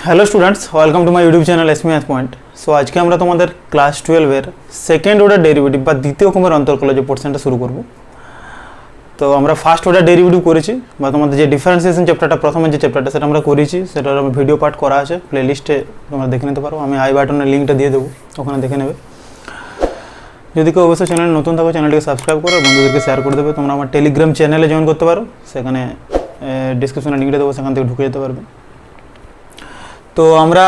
Hello students, welcome to my YouTube channel S math point. So আজকে আমরা তোমাদের class 12-এর second order derivative বা দ্বিতীয় ক্রমের অন্তর্কলজ যে পোর্শনটা শুরু করব। তো আমরা ফার্স্ট অর্ডার ডেরিভেটিভ করেছি বা তোমাদের যে ডিফারেন্সিয়েশন চ্যাপ্টারটা প্রথমের যে চ্যাপ্টারটা সেটা আমরা করেছি, সেটার ভিডিও পার্ট করা আছে, প্লেলিস্টে তোমরা দেখে নিতে পারো। আমি আই বাটনের লিঙ্কটা দিয়ে দেবো, ওখানে দেখে নেবে। যদি কেউ অবশ্যই চ্যানেলে নতুন থাকো চ্যানেলটিকে সাবস্ক্রাইব করো, বন্ধুদেরকে শেয়ার করে দেবে। তোমরা আমার টেলিগ্রাম চ্যানেলে জয়েন করতে পারো, সেখানে ডিসক্রিপশনে লিঙ্কটা দেবো, সেখান থেকে ঢুকে যেতে পারবে। তো আমরা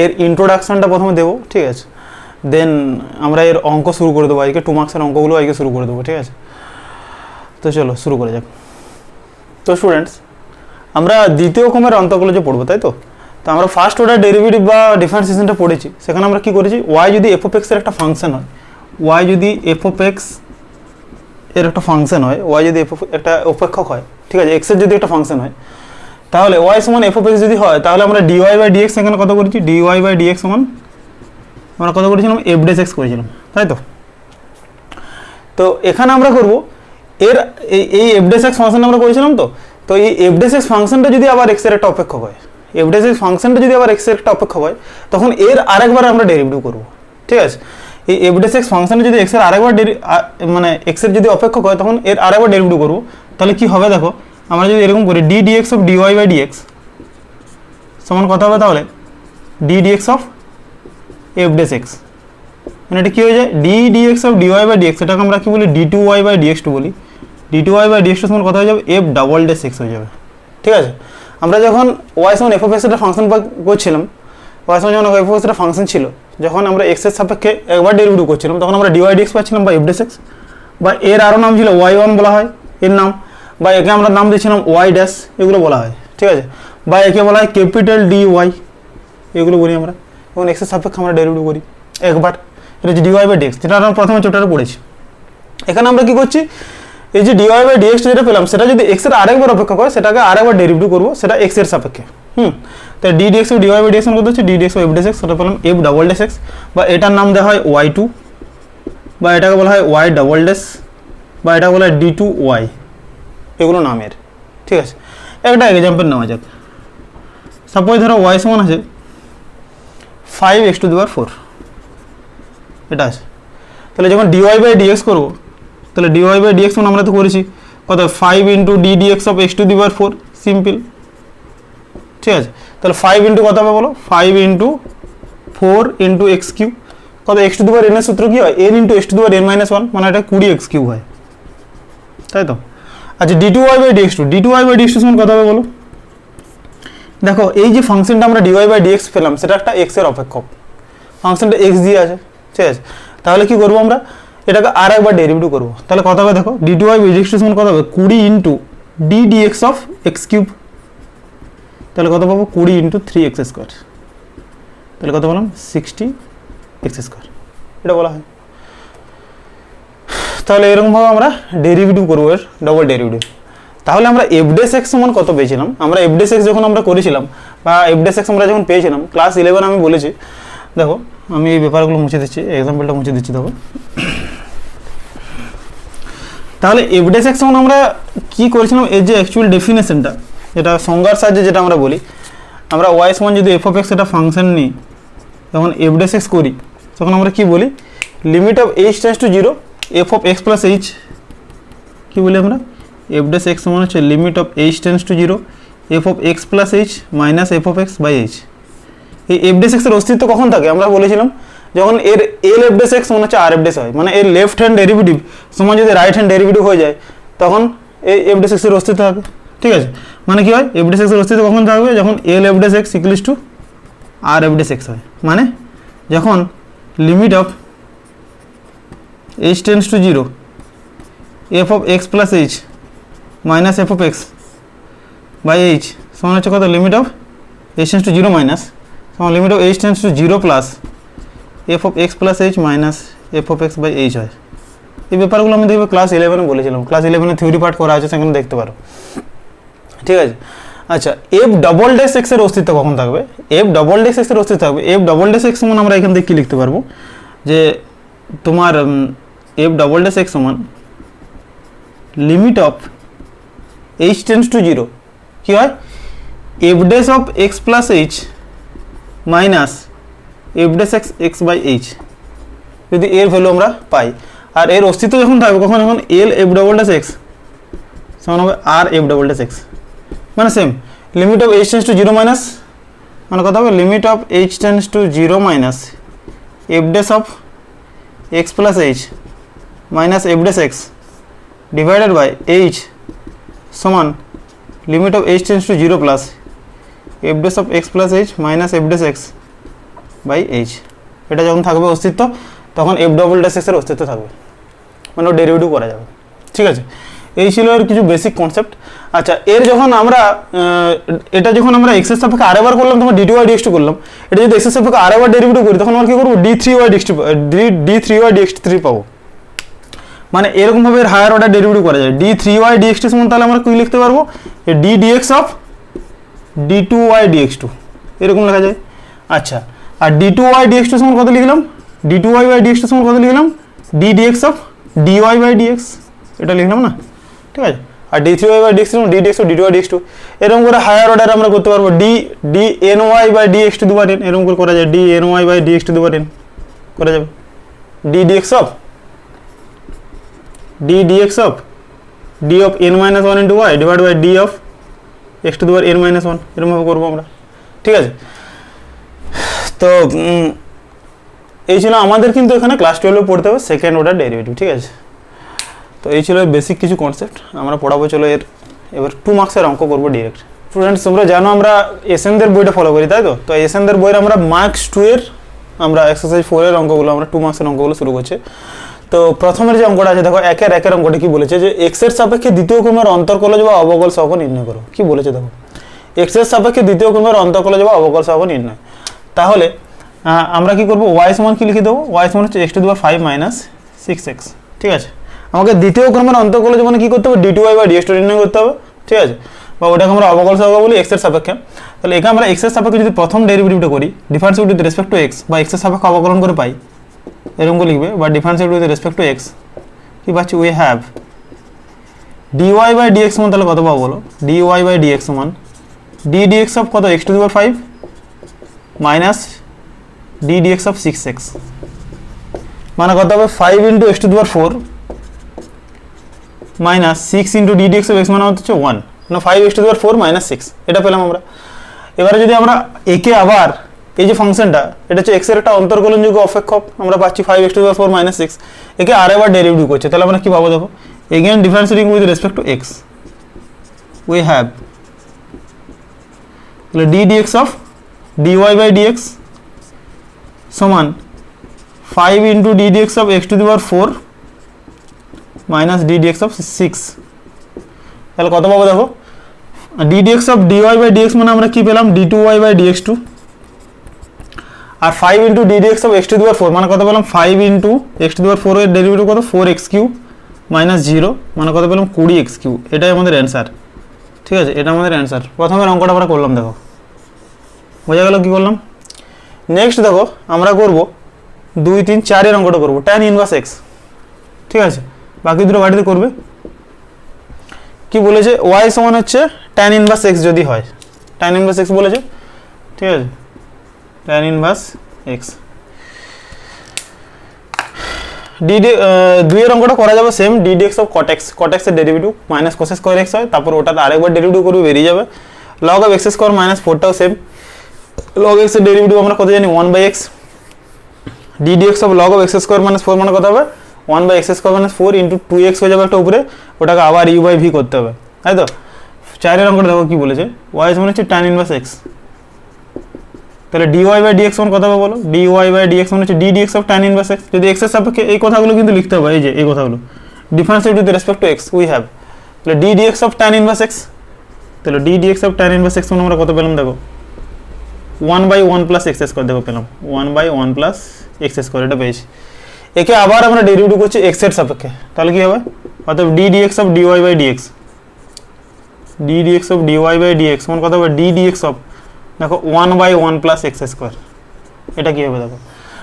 এর ইন্ট্রোডাকশানটা প্রথমে দেবো, ঠিক আছে, দেন আমরা এর অঙ্ক শুরু করে দেবো। আজকে 2 মার্কসের অঙ্কগুলো আজকে শুরু করে দেবো, ঠিক আছে। তো চলো শুরু করে যাক। তো স্টুডেন্টস, আমরা দ্বিতীয় ক্রমের অন্তর্কলজে পড়বো, তাই তো। তো আমরা ফার্স্ট অর্ডার ডেরিভেটিভ বা ডিফারেন্সিয়েশনটা পড়েছি, সেখানে আমরা কি করেছি, ওয়াই যদি এফ অফ এক্সের একটা ফাংশন হয়, ওয়াই যদি এফ অফ এক্স এর একটা ফাংশন হয়, ওয়াই যদি এফ একটা অপেক্ষক হয়, ঠিক আছে, এক্সের যদি একটা ফাংশন হয়, তাহলে ওয়াই সমান এফ অফ এক্স যদি হয়, তাহলে আমরা ডিওয়াই বাই ডিএক্স এখানে কত করেছি, ডিওয়াই বাই ডিএক্স সমান আমরা কত করেছিলাম, এফ ডেস এক্স করেছিলাম, তাই তো। তো এখানে আমরা করব এর এই এফ ডেস এক্স ফাংশন আমরা করেছিলাম। তো এই এফ ডেস এক্স ফাংশনটা যদি আবার এক্সের একটা অপেক্ষক হয়, এফ ডেস এক্স ফাংশনটা যদি আবার এক্সের একটা অপেক্ষক হয়, তখন এর আরেকবার আমরা ডেরিভেটিভ করব, ঠিক আছে। এই এফ ডেস এক্স ফাংশনটা যদি এক্সের আরেকবার মানে এক্সের যদি অপেক্ষক হয়, তখন এর আরেকবার ডেরিভেটিভ করব। তাহলে কি হবে দেখো, আমরা যদি এরকম করি D dx of dy by dx সমান কত হবে, তাহলে D dx of F dash X, মানে এটা কী হয়ে যায়, D dx of dy by DX, এটাকে আমরা কি বলি, D two Y by dx two বলি। D two Y by dx two সমান কত হয়ে যাবে, এফ ডাবল ডেস এক্স হয়ে যাবে, ঠিক আছে। আমরা যখন ওয়াই সমান এফ অফ এক্স একটা ফাংশন করছিলাম, ওয়াই সমান যখন এফ অফ এক্স একটা ফাংশন ছিল, যখন আমরা এক্সের সাপেক্ষে একবার ডেরিভেটিভ করছিলাম, তখন আমরা ডিওয়াই ডিএক্স পাচ্ছিলাম বা এফ ডেস এক্স, বা এর আরও নাম ছিল ওয়াই ওয়ান বলা হয় এর নাম, বা একে আমরা নাম দিয়েছিলাম ওয়াই ড্যাশ, এগুলো বলা হয়, ঠিক আছে। বা একে বলা হয় ক্যাপিটাল ডি ওয়াই, এগুলো বলি আমরা। এবং এক্সের সাপেক্ষে আমরা ডেরিভেটিভ করি একবার, এটা হচ্ছে ডিওয়াই বাই ডিএক্স, যেটা আমরা প্রথমে চ্যাপ্টারে পড়েছি। এখানে আমরা কি করছি, এই যে ডিওয়াই বাই ডিএক্স যেটা পেলাম, সেটা যদি এক্সের আরেকবার অপেক্ষা করে, সেটাকে আরেকবার ডেরিভেটিভ করবো, সেটা এক্সের সাপেক্ষে। তাই d dx of dy by d x কত হচ্ছে, d dx of F dash x, সেটা পেলাম এফ ডাবল ডেস এক্স, বা এটার নাম দেওয়া হয় ওয়াই টু, বা এটাকে বলা হয় ওয়াই ডাবল ডেস, বা এটাকে বলা হয় ডি টু ওয়াই, এগুলো নামের, ঠিক আছে। একটা এক্সাম্পল নেওয়া যাক। সাপোজ ধরো ওয়াই সমান আছে 5x⁴, এটা আছে। তাহলে যখন ডিওয়াই বাই ডিএক্স করবো, তাহলে ডিওয়াই বাই ডিএক্স আমরা তো করেছি কত, 5 into D dx of x⁴, simple, ঠিক আছে। তাহলে 5 ইন্টু কত হবে বলো, 5 ইন্টু 4 ইন্টু এক্স কিউ, কত, x⁴ এর সূত্র কি হয়, n ইন্টু x⁴ n-1, মানে এটা 20x³ হয়, তাই তো। আচ্ছা, d two Y by dx two, d two Y by dx two সমান কত হবে বলো। দেখো এই যে ফাংশনটা আমরা ডিওয়াই বাই ডিএক্স পেলাম, সেটা একটা এক্সের অপেক্ষক, ফাংশনটা এক্স দিয়ে আছে, ঠিক আছে। তাহলে কি করবো আমরা, এটাকে আর একবার ডেরিভেটিভ করবো। তাহলে কত হবে দেখো, d two Y by dx two সমান কত হবে, 20 into D dx of x³, তাহলে কত পাবো, 20 ইন্টু 3x², তাহলে কত বললাম, 60x², এটা বলা হয়। তাহলে এরকমভাবে আমরা ডেরিভেটিভ করবো, এর ডবল ডেরিভেটিভ। তাহলে আমরা এফ ডেস এক্স সমান কত পেয়েছিলাম, আমরা এফ ডেস এক্স যখন আমরা করেছিলাম, বা এফ ডেস এক্স আমরা যখন পেয়েছিলাম ক্লাস 11 আমি বলেছি। দেখো আমি এই ব্যাপারগুলো মুছে দিচ্ছি, এক্সাম্পলটা মুছে দিচ্ছি। দেখো তাহলে এফ ডেস এক্স সমান আমরা কী করেছিলাম, এর যে অ্যাকচুয়াল ডেফিনেশনটা, যেটা সংজ্ঞার সাহায্যে যেটা আমরা বলি, আমরা ওয়াই সমান যদি এফ অফ এক্স একটা ফাংশন নিই, যখন এফ ডেস এক্স করি, তখন আমরা কি বলি, limit of H tends to 0 F of x plus H, কী বলি আমরা, এফ ডেস এক্স সমান হচ্ছে limit of H tends to 0 F of x plus H minus F of x by H. এই এফ ডেস এক্সের অস্তিত্ব কখন থাকে, আমরা বলেছিলাম যখন এর এল এফ ডেস এক্স মনে হচ্ছে আর এফ ডেস হয়, মানে এর লেফট হ্যান্ড ডেরিভেটিভ সমান যদি রাইট হ্যান্ড ডেরিভেটিভ হয়ে যায়, তখন এই এফ ডেস এক্সের অস্তিত্ব থাকে, ঠিক আছে। মানে কি হয়, এফ ডেস এক্সের অস্তিত্ব কখন থাকবে, যখন L F dash X equals to R F dash X হয়, মানে যখন limit of H tends to 0 F of x plus H minus F of x by H সমান হচ্ছে কত, limit of H tends to 0 minus সমান limit of H tends to 0 plus F of x plus H minus F of x by H হয়। এই ব্যাপারগুলো আমি দেখবে class 11 বলেছিলাম, ক্লাস 11 থিওরি পার্ট করা আছে, সেখানে দেখতে পারো, ঠিক আছে। আচ্ছা, এফ ডবল ডেস এক্সের অস্তিত্ব কখন থাকবে, এফ ডবল ডেস এক্সের অস্তিত্ব থাকবে, এফ ডবল ডেস এক্স সমান আমরা এখান থেকে কী লিখতে পারবো, যে তোমার এফ ডবল ডেস এক্স সমান limit of H tends to 0, কী হয়, f dash of x plus H minus F dash x x by h যদি এর ভ্যালু আমরা পাই, আর এর অস্তিত্ব যখন থাকবে কখন যখন L F double dash X সমান হবে R F double dash X, মানে same limit of H tends to zero minus, মানে কথা হবে limit of H tends to zero minus F dash of x plus H minus F dash X divided by H সমান limit of H tends to zero plus F dash of x plus H minus F dash X by H. এটা যখন থাকবে অস্তিত্ব তখন F double dash এক্সের অস্তিত্ব থাকবে, মানে ওর ডেরিভেটিভ করা যাবে। ঠিক আছে, এই ছিল এর কিছু বেসিক কনসেপ্ট। আচ্ছা, এর যখন আমরা এটা যখন আমরা এক্সের সাপেক্ষে আরেকবার করলাম তখন d two Y dx two করলাম, এটা যদি এক্সের সাপেক্ষে আরেকবার ডেরিভেটিভ করি তখন আমরা কী করবো D three Y DX three পাবো। মানে এরকমভাবে এর হায়ার অর্ডার ডেরিভেটিভ করা যায়। D three Y dx two সমান তাহলে আমরা কী লিখতে পারবো D dx of D two Y dx two, এরকম লেখা যায়। আচ্ছা, আর D two Y dx two সমান কত লিখলাম, D two Y by dx two সমান কত লিখলাম D dx of D Y by DX, এটা লিখলাম না। ঠিক আছে, আর D three Y by DX D dx of D two Y dx two, এরকম করে হায়ার অর্ডার আমরা করতে পারবো D N Y by dx to দুবার এন, এরকম করে করা যায় D N Y by dx to দুবার এন করা যাবে। D dx of D dx of D of N minus one into Y divide by D of X to দুবার N minus one, এরকমভাবে করবো আমরা। ঠিক আছে, তো এই ছিল আমাদের কিন্তু এখানে ক্লাস 12 পড়তে হবে সেকেন্ড অর্ডার ডেরিভেটিভ। ঠিক আছে, তো এই ছিল বেসিক কিছু কনসেপ্ট আমরা পড়াবো। চলো এবার 2 মার্কসের অঙ্ক করবো ডিরেক্ট। স্টুডেন্টস, তোমরা জানো আমরা এসএনদের বইটা ফলো করি, তাই তো? তো এসএনদের বইয়ের আমরা মার্কস 2 এর আমরা এক্সারসাইজ 4 এর অঙ্কগুলো আমরা 2 মার্কসের অঙ্কগুলো শুরু করছি। তো প্রথমের যে অঙ্কটা আছে দেখো, একের অঙ্কটা কি বলেছে যে এক্স এর সাপেক্ষে দ্বিতীয় ক্রমের অন্তর্কলজ বা অবকল সহগ নির্ণয় করো। কি বলেছে দেখো, এক্স এর সাপেক্ষে দ্বিতীয় ক্রমের অন্তর্কলজ বা অবকল সহগ নির্ণয়। তাহলে আমরা কি করবো, ওয়াই সমান কি লিখে দেবো, ওয়াই সমান হচ্ছে x two the power 5 minus 6x। ঠিক আছে, আমাকে দ্বিতীয় ক্রমের অন্তর্কলজ মানে কি করতে হবে d two Y by dx two নির্ণয় করতে হবে। ঠিক আছে, বা ওটাকে আমরা অবকল সহগ বলি এক্স এর সাপেক্ষে। তাহলে এখানে আমরা এক্স এর সাপেক্ষে যদি প্রথম ডেরিভেটিভটা করি differentiate with respect to x, বা এক্স এর সাপেক্ষে অবকলন করে পাই এরকম করে লিখবে, বা differentiate with respect to x কি পাচ্ছি, we have dy by dx সমান তাহলে কত পাবো বলো, dy বাই dx সমান d dx অফ কত x to the power 5 minus d dx of 6x, মানে কত হবে 5 into x to the power 4 minus 6 into d dx of x মানে হচ্ছে 1, মানে 5 x to the power 4 minus 6, এটা পেলাম আমরা। এবারে যদি আমরা একে আবার এই যে ফাংশনটা এটা হচ্ছে x এর একটা অন্তর্কলনযোগ্য অপেক্ষক, আমরা পাচ্ছি 5 x to the power 4 minus 6, একে আরেকবার ডেরিভেটিভ করছে, তাহলে আমরা কি পাবো দেখো, again differentiating with respect to x we have d dx of dy by dx সমান 5 into d dx of x to the power 4 minus d dx of 6, তাহলে কত পাবো দেখো, d dx of dy by dx মানে আমরা কি পেলাম d2y by dx2, R 5 into d dx of x to the power 4 মানে কত পেলাম 5 into x to the power 4 এর ডেরিভেটিভ কত 4x কিউব মাইনাস 0 মানে কত পেলাম 20x কিউব, এটাই আমাদের অ্যান্সার। ঠিক আছে, এটা আমাদের অ্যান্সার। প্রথমের অঙ্কটা আমরা করলাম, দেখো বোঝা গেল কি করলাম। নেক্সট দেখো আমরা করব 2, 3, 4 এর অঙ্কটা করব tan ইনভার্স x। ঠিক আছে, বাকি দুটো বাড়িতে করবে। কি বলেছে, y সমান হচ্ছে tan ইনভার্স x যদি হয়, tan ইনভার্স x বলেছে। ঠিক আছে, tan ইনভার্স x দুই এর অঙ্কটা করা যাবে same, d dx of cot x, cot x এর derivative minus cos square x হয়, তারপর ওটাতে আরেকবার ডেরিভেটিভ করবে বেরিয়ে যাবে, log of x square minus 4 টাও সেম, log x এর ডেরিভেটিভ আমরা কত জানি 1/x, d dx of log of x square minus 4 মানে কত হবে 1/x square minus 4 into 2x হয়ে যাবে একটা উপরে, ওটাকে আবার u/v করতে হবে, তাই তো। 4 এর অঙ্কটা দেখো কি বলেছে, y সমান হচ্ছে tan ইনভার্স x, তাহলে dy বাই dx সমান কত হবে বলো, dy বাই dx সমান হচ্ছে d dx of tan inverse x। যদি x এর সাপেক্ষে এই কথাগুলো কিন্তু লিখতে হবে, এই যে এই কথাগুলো differentiate with respect two x we have, তাহলে d dx of tan inverse x, তাহলে d dx of tan inverse x সমান আমরা কত পেলাম দেখো 1/1 প্লাস x স্কয়ার, দেখো পেলাম 1/1 প্লাস x স্কয়ার, এটা পেয়েছি। একে আবার আমরা ডেরিভেটিভ করছি x এর সাপেক্ষে, তাহলে কি হবে, অর্থাৎ d dx of dy by dx, d dx of dy by dx সমান কত হবে d dx অফ দেখো 1/1 প্লাস x স্কয়ার, এটা কি হবে দেখো,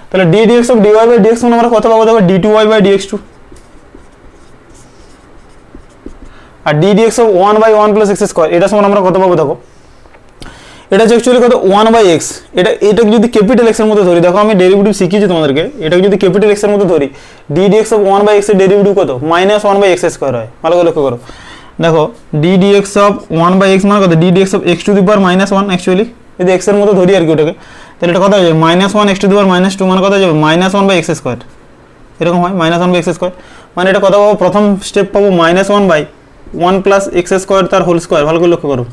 তাহলে d dx of dy by dx সমান আমরা কত পাবো দেখো d2y বাই dx2, আর d dx of 1/1 plus x square এটা সমান আমরা কত পাবো দেখো এটা হচ্ছে অ্যাকচুয়ালি কত 1/x, এটাকে যদি ক্যাপিটাল x এর মধ্যে ধরি, দেখো আমি ডেরিভেটিভ শিখিয়েছি তোমাদেরকে, এটাকে যদি ক্যাপিটাল x এর মধ্যে ধরি ddx অফ 1/x এর ডেরিভেটিভ কত -1/x² হয়। ভালো করে লক্ষ্য করো, দেখো ddx অফ 1/x মানে কত ddx of x to the power -1, actually যদি x এর মধ্যে ধরি আর কি ওটাকে, তাহলে এটা কত হয়ে যাবে -1 x টু দি পাওয়ার -2 মানে কত হয়ে যাবে -1/x², এরকম হয় -1/x²। মানে এটা কত পাবো, প্রথম স্টেপ পাবো -1/1 প্লাস x² তার হোল স্কোয়ার, ভালো করে লক্ষ্য করো,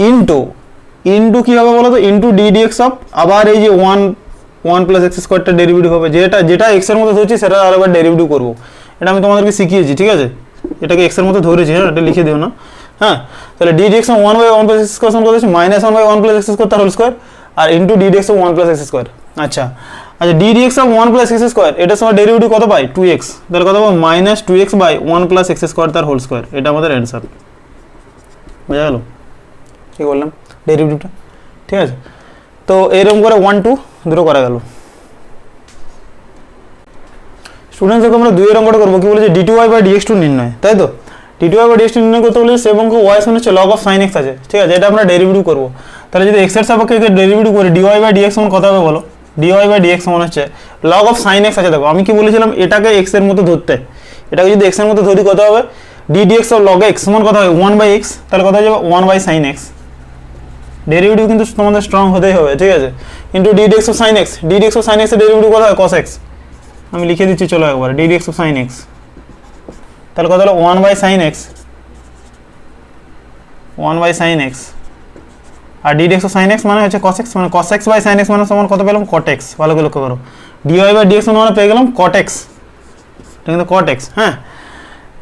ইন্টু কি হবে বলো তো, ইন্টু ddx অফ আবার এই যে 1 প্লাস x² টা ডেরিভেটিভ হবে, যেটা x এর মধ্যে ধরছি সেটা আরেকবার ডেরিভেটিভ করবো, এটা আমি তোমাদেরকে শিখিয়েছি, ঠিক আছে, এটাকে x এর মধ্যে ধরেছি, হ্যাঁ এটা লিখে দিও না, হ্যাঁ। তাহলে ddx অফ 1/1 প্লাস x² কত হচ্ছে -1/1 প্লাস x² তার হোল স্কোয়ার, আর into ddx of 1 plus x²। আচ্ছা ddx অফ 1 প্লাস x² এটার সময় ডেরিভেটিভ কত পাই 2x, তাহলে কত পাবো -2x/1 প্লাস x² তার হোল স্কোয়ার, এটা আমাদের অ্যান্সার। বুঝা গেল কি বললাম ডেরিভেটিভটা, ঠিক আছে। তো এরকম করে 1 2 দুটো করা গেল। স্টুডেন্টস দেখো আমরা 2 এর অঙ্কটা করবো, কি বলেছে d2y/dx2 নির্ণয়, তাই তো d2y/dx2 নির্ণয় করতে বলেছে, এবং y সমান হচ্ছে log of sin x আছে, ঠিক আছে, এটা আমরা ডেরিভেটিভ করবো। তাহলে যদি x এর সাপেক্ষে ডেরিভেটিভ করি dy/dx সমান কত হবে বলো, dy/dx সমান হচ্ছে log of sin x আছে, দেখো আমি কি বলেছিলাম এটাকে x এর মতো ধরতে, এটাকে যদি x এর মতো ধরি কত হবে ddx of log x সমান কত হবে 1/x, তাহলে কত হয়ে যাবে 1/sin x, ডেরিভেটিভ কিন্তু তোমাদের স্ট্রং হতেই হবে, ঠিক আছে, into ddx of sin x, ddx of sin x এর ডেরিভেটিভ কত হয় cos x, আমি লিখে দিচ্ছি চলো একবার ddx of sin x, তাহলে কত হলো 1/sin x, 1/sin x, R ddx of sin x মানে হচ্ছে cos x, মানে cos x/sin x মানে সমান কত পেলাম cot x, ভালো করে লক্ষ্য করো, dy/dx মানে পেয়ে গেলাম cot x, এটা কিন্তু cot x, হ্যাঁ।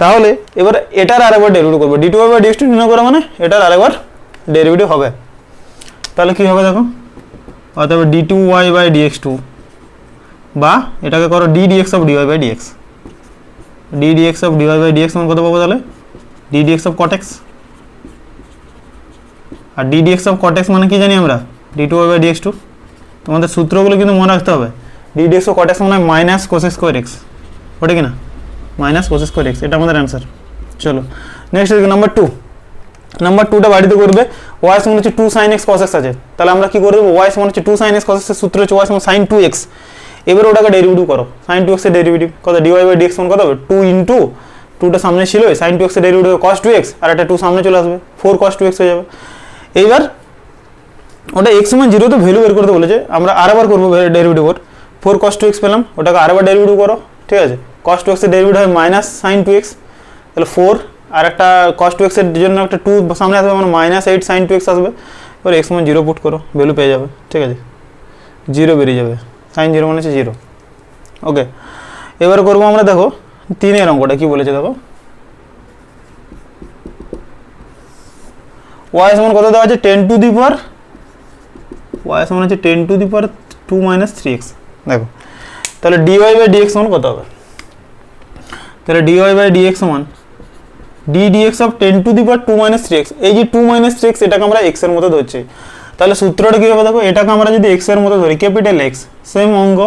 তাহলে এবার এটার আরেকবার ডেরিভেটিভ করবো, d2y/dx2 নির্ণয় করা মানে এটার আরেকবার ডেরিভেটিভ হবে, তাহলে কি হবে দেখো, অথবা d2y/dx2 বা এটাকে করো ddx of dy/dx, ddx of dy/dx মানে কত পাবো তাহলে ddx of cot x, R ddx of cot x মানে কি জানি আমরা d2y/dx2, তোমাদের সূত্রগুলো কিন্তু মনে রাখতে হবে, ddx of cot x মানে মাইনাস cos x²x, ওটা কি না মাইনাস cos x²x, এটা আমাদের অ্যান্সার। চলো নেক্সট নাম্বার 2, নাম্বার 2টা বাড়িতে করবে, y সমান হচ্ছে 2 sin x cos x আছে, তাহলে আমরা কি করে দেবো y সমান হচ্ছে 2 sin x cos x এর সূত্র হচ্ছে y সমান sin 2x, এবার ওটাকে ডেরিভেটিভ করো, sin 2x এর ডেরিভেটিভ কত dy/dx সমান কত হবে 2 ইনটু 2টা সামনে ছিল sin 2x এর ডেরিভেটিভ cos 2x, আর একটা 2 সামনে চলে আসবে 4 cos 2x হয়ে যাবে। এইবার ওটা x সমান 0 তে ভ্যালু বের করতে বলেছে, আমরা আরেকবার করব ডেরিভেটিভ, 4 cos 2x পেলাম, ওটাকে আরেকবার ডেরিভেটিভ করো, ঠিক আছে, cos 2x এর ডেরিভেটিভ হয় মাইনাস sin 2x, তাহলে 4 আর একটা cos 2x এর জন্য একটা 2 সামনে আসবে মানে -8 sin 2x আসবে, এবার x সমান 0 পুট করো, ভ্যালু পেয়ে যাবে, ঠিক আছে, 0 বেরিয়ে যাবে, sin 0 মানে হচ্ছে 0। ওকে, এবার করবো আমরা দেখো 3 এর অঙ্কটা কি বলেছে, দেখো y সমান কত দেওয়া আছে 10 টু দি পাওয়ার, y সমান হচ্ছে 10 টু দি পাওয়ার 2 - 3x, দেখো তাহলে dy/dx সমান কত হবে, তাহলে dy/dx সমান ddx of 10 to the power 2 - 3x, এই যে 2 - 3x এটাকে আমরা x এর মতো ধরছি, তাহলে সূত্রটা কি হবে দেখো, এটাকে আমরা যদি x এর মতো ধরি ক্যাপিটাল x, সেম অঙ্ক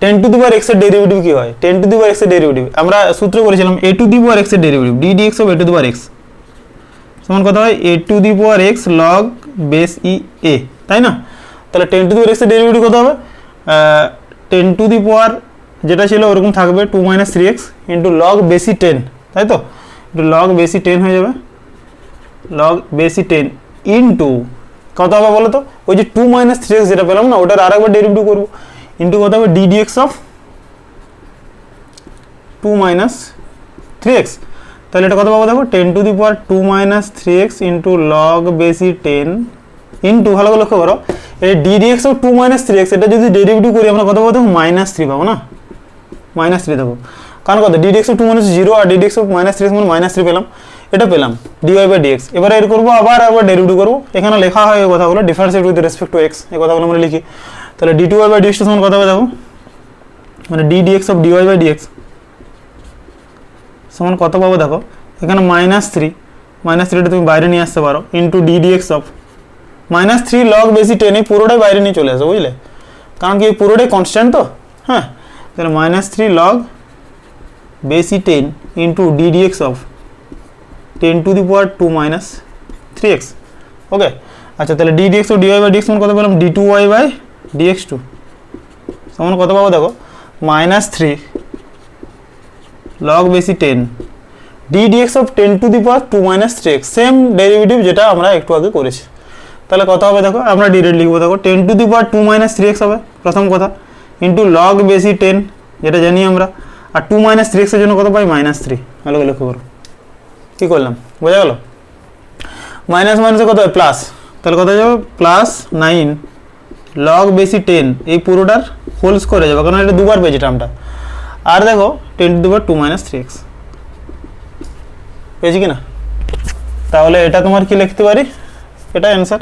10 টু দি পাওয়ার x এর ডেরিভেটিভ কি হয় 10 টু দি পাওয়ার x এর ডেরিভেটিভ, আমরা সূত্র করেছিলাম a two the power x এর derivative ddx of a two the power x সমান কত হয় a two the power x log base e a, তাই না, তাহলে 10 টু দি পাওয়ার x এর ডেরিভেটিভ কত হবে 10 টু দি পাওয়ার যেটা ছিল ওরকম থাকবে 2 - 3x ইন্টু log base 10, তাই তো, log base 10 হয়ে যাবে, log base 10 ইন্টু কত হবে বলো তো, ওই যে 2 - 3x যেটা পেলাম না ওটার আরেকবার ডেরিভেটিভ করবো, ইন্টু কত হবে ddx of 2 - 3x, তাহলে এটা কত পাবো দেখো 10 to the power 2 - 3x into log base 10 into, ভালো করে লক্ষ্য করো এই ddx of 2 - 3x এটা যদি ডেরিভেটিভ করি আমরা কত পাবো দেখো -3 পাবো না, -3 দেবো, কারণ কত ddx of 2 - 0 R ddx of -3x মানে -3 পেলাম, এটা পেলাম dy/dx, এবারে এর করবো আবার ডেরিভেটিভ করবো, এখানে লেখা হয় এই কথাগুলো differentiate with respect two x, এই কথাগুলো আমরা লিখি, তাহলে d2y/dx সমান কত হবে দেখো, মানে ddx of dy/dx সমান কত পাবো দেখো, এখানে -3টা তুমি বাইরে নিয়ে আসতে পারো, into ddx of -3 log base 10, এই পুরোটাই বাইরে নিয়ে চলে আসো, বুঝলে, কারণ কি পুরোটাই কনস্ট্যান্ট তো, হ্যাঁ, তাহলে -3 log base 10 into ddx of 10 to the power 2 - 3x, okay. আচ্ছা তাহলে ডি ডিএক্স ও ডিওয়াই বাই ডিএক্স সমান কত পেলাম, d two Y by dx two সমান কত পাবো দেখো, -3 log base 10 d dx of 10 to the power 2 - 3x, same derivative যেটা আমরা একটু আগে করেছি। তাহলে কত হবে দেখো, আমরা ডিরেক্ট লিখবো দেখো 10 টু দি পাওয়ার 2 - 3x হবে প্রথম কথা, ইন্টু লগ বেসি 10 যেটা জানি আমরা, আর 2 - 3x এর জন্য কত পাই, -3। ভালো করে লক্ষ্য করো কী করলাম, বোঝা গেল? মাইনাস মাইনাসে কত হয়, প্লাস, তাহলে কত যাবে +9 লগ বেসি 10, এই পুরোটার হোল স্কোয়ার হয়ে যাবে কারণ এটা দুবার পেয়েছি টার্মটা। আর দেখো 10 টু দি পাওয়ার 2 - 3x পেয়েছি কি না? তাহলে এটা তোমার কি লিখতে পারি, এটা অ্যান্সার,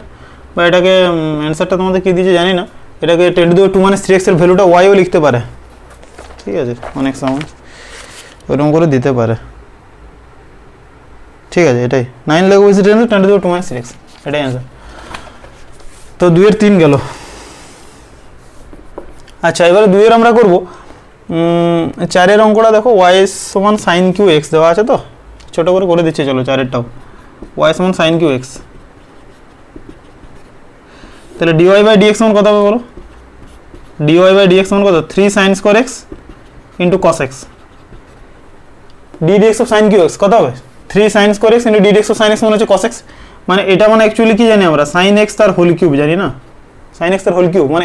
বা এটাকে অ্যান্সারটা তোমাদের কী দিয়েছে জানি না, এটাকে 10 টু দি পাওয়ার 2 - 3x এর ভ্যালুটা ওয়াইও লিখতে পারে, ঠিক আছে, অনেক সময় ওইরকম করে দিতে পারে, ঠিক আছে। এটাই 9 log base 10 10 to the power 2 - 3x, এটাই অ্যান্সার। তো 2 এর 3 গেল। আচ্ছা এবারে 2 এর আমরা করবো 4 এর অঙ্কটা দেখো, y সমান সাইন কিউ এক্স দেওয়া আছে, তো ছোটো করে দিচ্ছি, চলো 4 এরটাও, y সমান সাইন কিউ এক্স, তাহলে ডিওয়াই বাই ডিএক্স সমান কত হবে বলো, ডিওয়াই বাই ডিএক্স সমান কত, 3 sine square x into cos x, d dx of sine cube x কত হবে, 3 sine square x into D dx of sine x মানে হচ্ছে কস এক্স, মানে এটা মানে অ্যাকচুয়ালি কি জানি আমরা, সাইন এক্স তার হোল কিউব জানি না, সাইন এক্স তার হোল কিউব মানে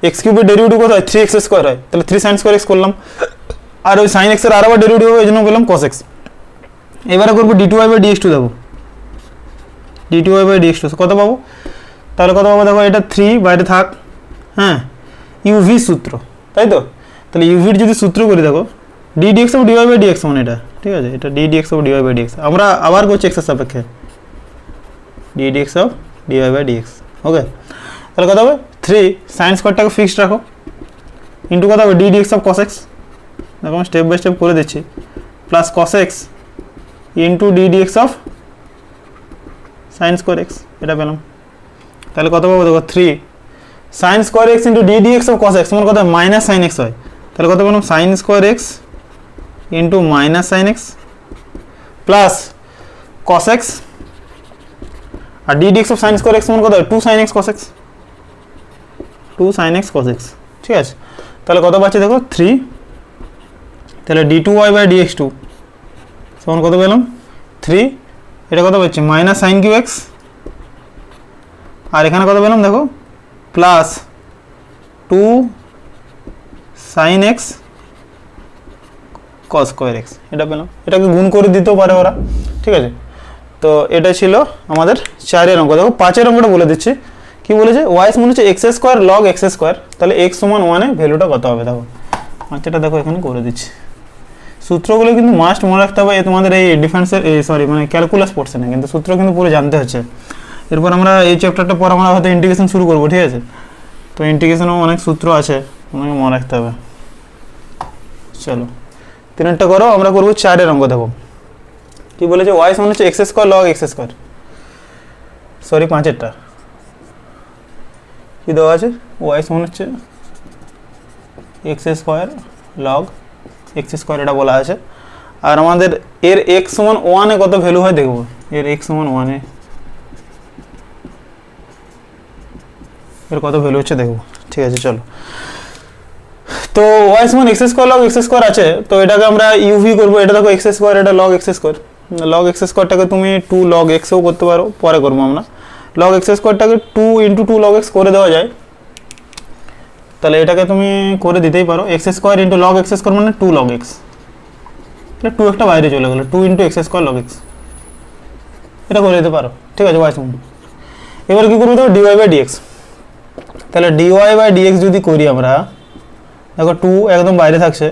এক্স কিউবের ডেরিভেটিভ কত হয়, 3x স্কোয়ার হয়, তাহলে 3 সাইন স্কোয়ার এক্স করলাম, আর ওই সাইন এক্সের আরেকবার ডেরিভেটিভ হবে, এই জন্য বললাম কস এক্স। এবারে করবো D two Y by dx two দেবো, D two Y by dx two কত পাবো, তাহলে কত পাবো দেখো, এটা 3 বাইরে থাক, হ্যাঁ ইউভি সূত্র, তাই তো, তাহলে ইউভির যদি সূত্র করি দেখো, D dx of dy by dx মানে এটা, ঠিক আছে, এটা D dx of dy by DX, আমরা আবার করছি এক্সের সাপেক্ষে, D dx of dy by DX, okay. তাহলে কত হবে, 3 সাইন স্কোয়ারটাকে ফিক্সড রাখো, ইন্টু কত হবে, D dx of cos X, দেখো আমি স্টেপ বাই স্টেপ করে দিচ্ছি, plus cos X into D dx of sine square x, এটা পেলাম। তাহলে কত পাবো দেখো, 3 sine square x into D dx of cos x মানে কত, মাইনাস সাইন এক্স হয়, তাহলে কত পেলাম, sine square x into minus sine x plus cos x, আর d dx of sine square x মানে কত, 2 sine x cos x, 2 sine x cos x, ঠিক আছে। তাহলে কত পাচ্ছি দেখো 3, তাহলে d two Y by dx two সমান কত পেলাম 3, এটা কত পাচ্ছি মাইনাস সাইন কিউ এক্স, আর এখানে কত পেলাম দেখো plus 2 sine x cos square x, এটা পেলাম, এটাকে গুণ করে দিতেও পারে ওরা, ঠিক আছে। তো এটা ছিল আমাদের 4 এর অঙ্ক। দেখো 5 এর অঙ্কটা বলে দিচ্ছি, কি বলেছে, ওয়াই মনে হচ্ছে x square log X square, তাহলে এক্স সমান 1 এ ভ্যালুটা কত হবে দেখো, আচ্ছা দেখো এখানে করে দিচ্ছি, সূত্রগুলো কিন্তু মাস্ট মনে রাখতে হবে, তোমাদের এই ডিফারেন্সের মানে ক্যালকুলাস পোর্শনে কিন্তু সূত্র কিন্তু পুরো জানতে হচ্ছে। এরপর আমরা এই চ্যাপ্টারটা পর আমরা হয়তো ইন্টিগ্রেশন শুরু করবো, ঠিক আছে, তো ইন্টিগ্রেশনেও অনেক সূত্র আছে, তোমাকে মনে রাখতে হবে। চলো 3টা করো, আমরা করবো 4 এর অঙ্ক। দেখো কি বলেছে, ওয়াই সমান হচ্ছে x square log X square, sorry 5 এরটা কি দেওয়া আছে, ওয়াই সমান হচ্ছে x square log X square এটা বলা আছে, আর আমাদের এর এক্স সমান 1 এ কত ভ্যালু হয় দেখবো, এর এক্স সমান 1 এ এর কত ভ্যালু হচ্ছে দেখবো, ঠিক আছে। চলো, তো ওয়াই সমান X square log X square আছে, তো এটাকে আমরা ইউভি করবো, এটা দেখো এক্স স্কোয়ার, এটা log X square, log X স্কোয়ারটাকে তুমি 2 লগ এক্সও করতে পারো, পরে করবো আমরা, লগ এক্স স্কোয়ারটাকে 2 ইন্টু 2 লগ এক্স করে দেওয়া যায়, তাহলে এটাকে তুমি করে দিতেই পারো, X square into log X square মানে 2 লগ এক্স, তাহলে 2 একটা বাইরে চলে গেলো, 2 into x square log x, এটা করে দিতে পারো, ঠিক আছে ওয়াই সমান। এবার কি করবো দেখো, ডিওয়াই বাই ডিএক্স, তাহলে ডিওয়াই বাই ডিএক্স যদি করি আমরা, দেখো 2 একদম বাইরে থাকছে,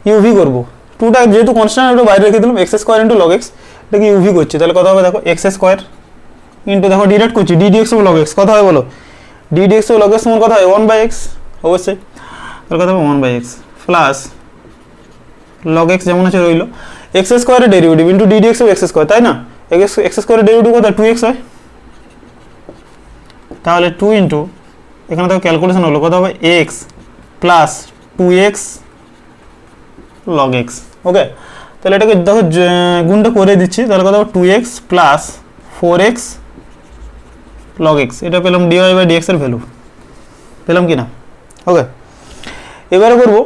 ইউভি করবো, 2টা যেহেতু কনস্ট্যান্ট একটু বাইরে রেখে দিলাম, x square into log x, এটাকে ইউভি করছি, তাহলে কত হবে দেখো এক্স স্কোয়ার ইন্টু দেখো ডিরেক্ট করছি d dx of log x, কত হয় বলো, d dx of log x সমান কত হয় 1 বাই এক্স, অবশ্যই, তাহলে কত হবে 1 by x plus log x যেমন আছে রইলো, এক্স স্কোয়ারের derivative into D dx of x square, তাই না, এক্স স্কোয়ারের ডেরিভেটিভ কত 2x হয়, তাহলে 2 ইন্টু এখানে দেখো ক্যালকুলেশন হলো কত হবে X plus 2x log X, okay. তাহলে এটাকে দেখো গুণটা করে দিচ্ছি, তাহলে কত হবে 2x plus 4x log x, এটা পেলাম ডিওয়াই বাই ডিএক্স এর ভ্যালু, পেলাম কি না? ওকে, এবারে করবো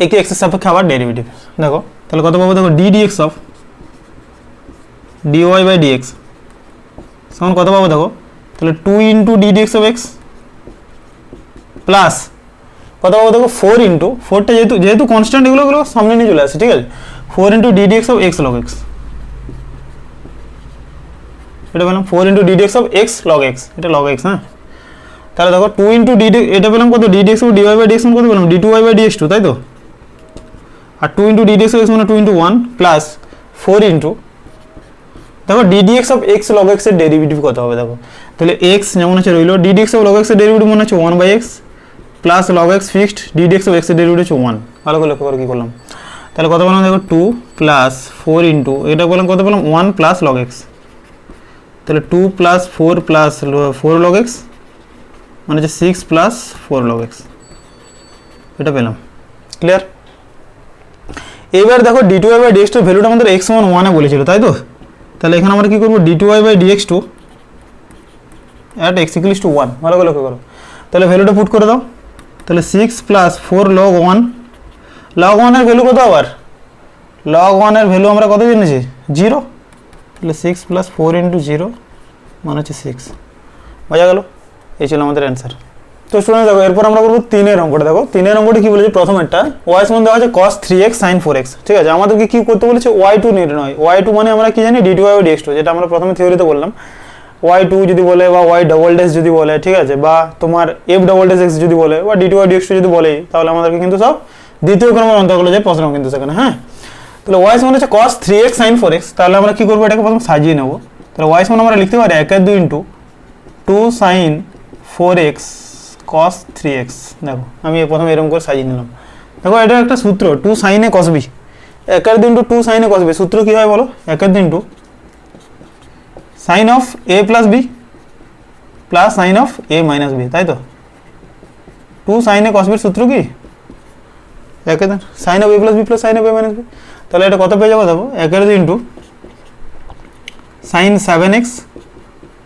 একটি এক্সের সাপেক্ষে আবার ডেরিভেটিভ। দেখো তাহলে কত পাবো, দেখো D dx of dy by dx সমান কত পাবো, দেখো তাহলে 2 into D dx of x plus কত পাবো, দেখো 4 ইন্টু 4টা যেহেতু কনস্ট্যান্ট এগুলো সামনে নিয়ে চলে আসে, ঠিক আছে, 4 into D dx of x log x, এটা পেলাম 4 into D dx of x log x, এটা লগ এক্স। হ্যাঁ, তাহলে দেখো 2 ইন্টু ডি এটা পেলাম কত, d dx of dy by d x কত পেলাম, d two Y by dx two, তাই তো। আর 2 into D dx of x মানে 2 ইন্টু 1 প্লাস 4 ইন্টু দেখো D dx of x log x এর ডেরিভেটিভ কত হবে, দেখো তাহলে এক্স যেমন আছে রইলো, d dx of log x এর ডেরিভেটিভ মনে হচ্ছে 1 by x plus log x fixed, d dx of x এর ডেরিভেটিভ হচ্ছে 1। ভালো করে লক্ষ্য করে কি করলাম, তাহলে কত পেলাম, দেখো 2 প্লাস 4 ইন্টু এটা বললাম কত পেলাম 1 প্লাস লগ এক্স, তাহলে 2 প্লাস 4 প্লাস 4 লগ এক্স মানে হচ্ছে 6 প্লাস 4 লগ এক্স, এটা পেলাম। ক্লিয়ার? এবার দেখো d two Y by dx two ভ্যালুটা আমাদের এক্স সমান 1 এ বলেছিল, তাই তো। তাহলে এখানে আমরা কি করবো, D two Y by dx two at x equals to 1, ভালো করে লক্ষ্য করো। তাহলে ভ্যালুটা পুট করে দাও, তাহলে 6 প্লাস 4 লগ 1, লগ 1 এর ভ্যালু কত আবার, লগ 1 এর ভ্যালু আমরা কত জেনেছি 0, তাহলে 6 প্লাস 4 ইন্টু 0 মানে হচ্ছে 6, বোঝা গেল? এই ছিল আমাদের অ্যান্সার। তো স্টুডেন্ট দেখো এরপর আমরা করবো 3-এর অঙ্কটা। দেখো 3-এর অঙ্কটি কি বলেছে, প্রথমেরটা ওয়াই সমান দেওয়া আছে cos 3x sin 4x, ঠিক আছে। আমাদেরকে কি করতে বলেছে, y2 নির্ণয়। y2 মানে আমরা কি জানি, d2y বাই dx2, যেটা আমরা প্রথমে থিওরিতে বললাম। y2 যদি বলে বা y ডবল ড্যাশ যদি বলে, ঠিক আছে, বা তোমার f ডবল ড্যাশ x যদি বলে বা d2y dx2 যদি বলে, তাহলে আমাদেরকে কিন্তু সব দ্বিতীয় ক্রমের অন্তর্গত যে প্রশ্ন কিন্তু সেখানে। হ্যাঁ, তাহলে y সমান হচ্ছে cos 3x sin 4x, তাহলে আমরা কি করবো, এটাকে প্রথম সাজিয়ে নেবো। তাহলে y সমান আমরা লিখতে পারি 1/2 into 2 sin 4x cos 3x। দেখো আমি প্রথমে এরকম করে সাজিয়ে নিলাম। দেখো এটা একটা সূত্র, 2 sin a cos b, 1/2 into 2 sin a cos b, সূত্র কি হয় বলো, 1/2 into sin of a plus b plus sin of a minus b, তাই তো। 2 sin a cos b এর সূত্র কি, 1/2 sin of a plus b plus sin of a minus b, তাহলে এটা কত পেয়ে যাবো, দেখো 1/2 into sin 7x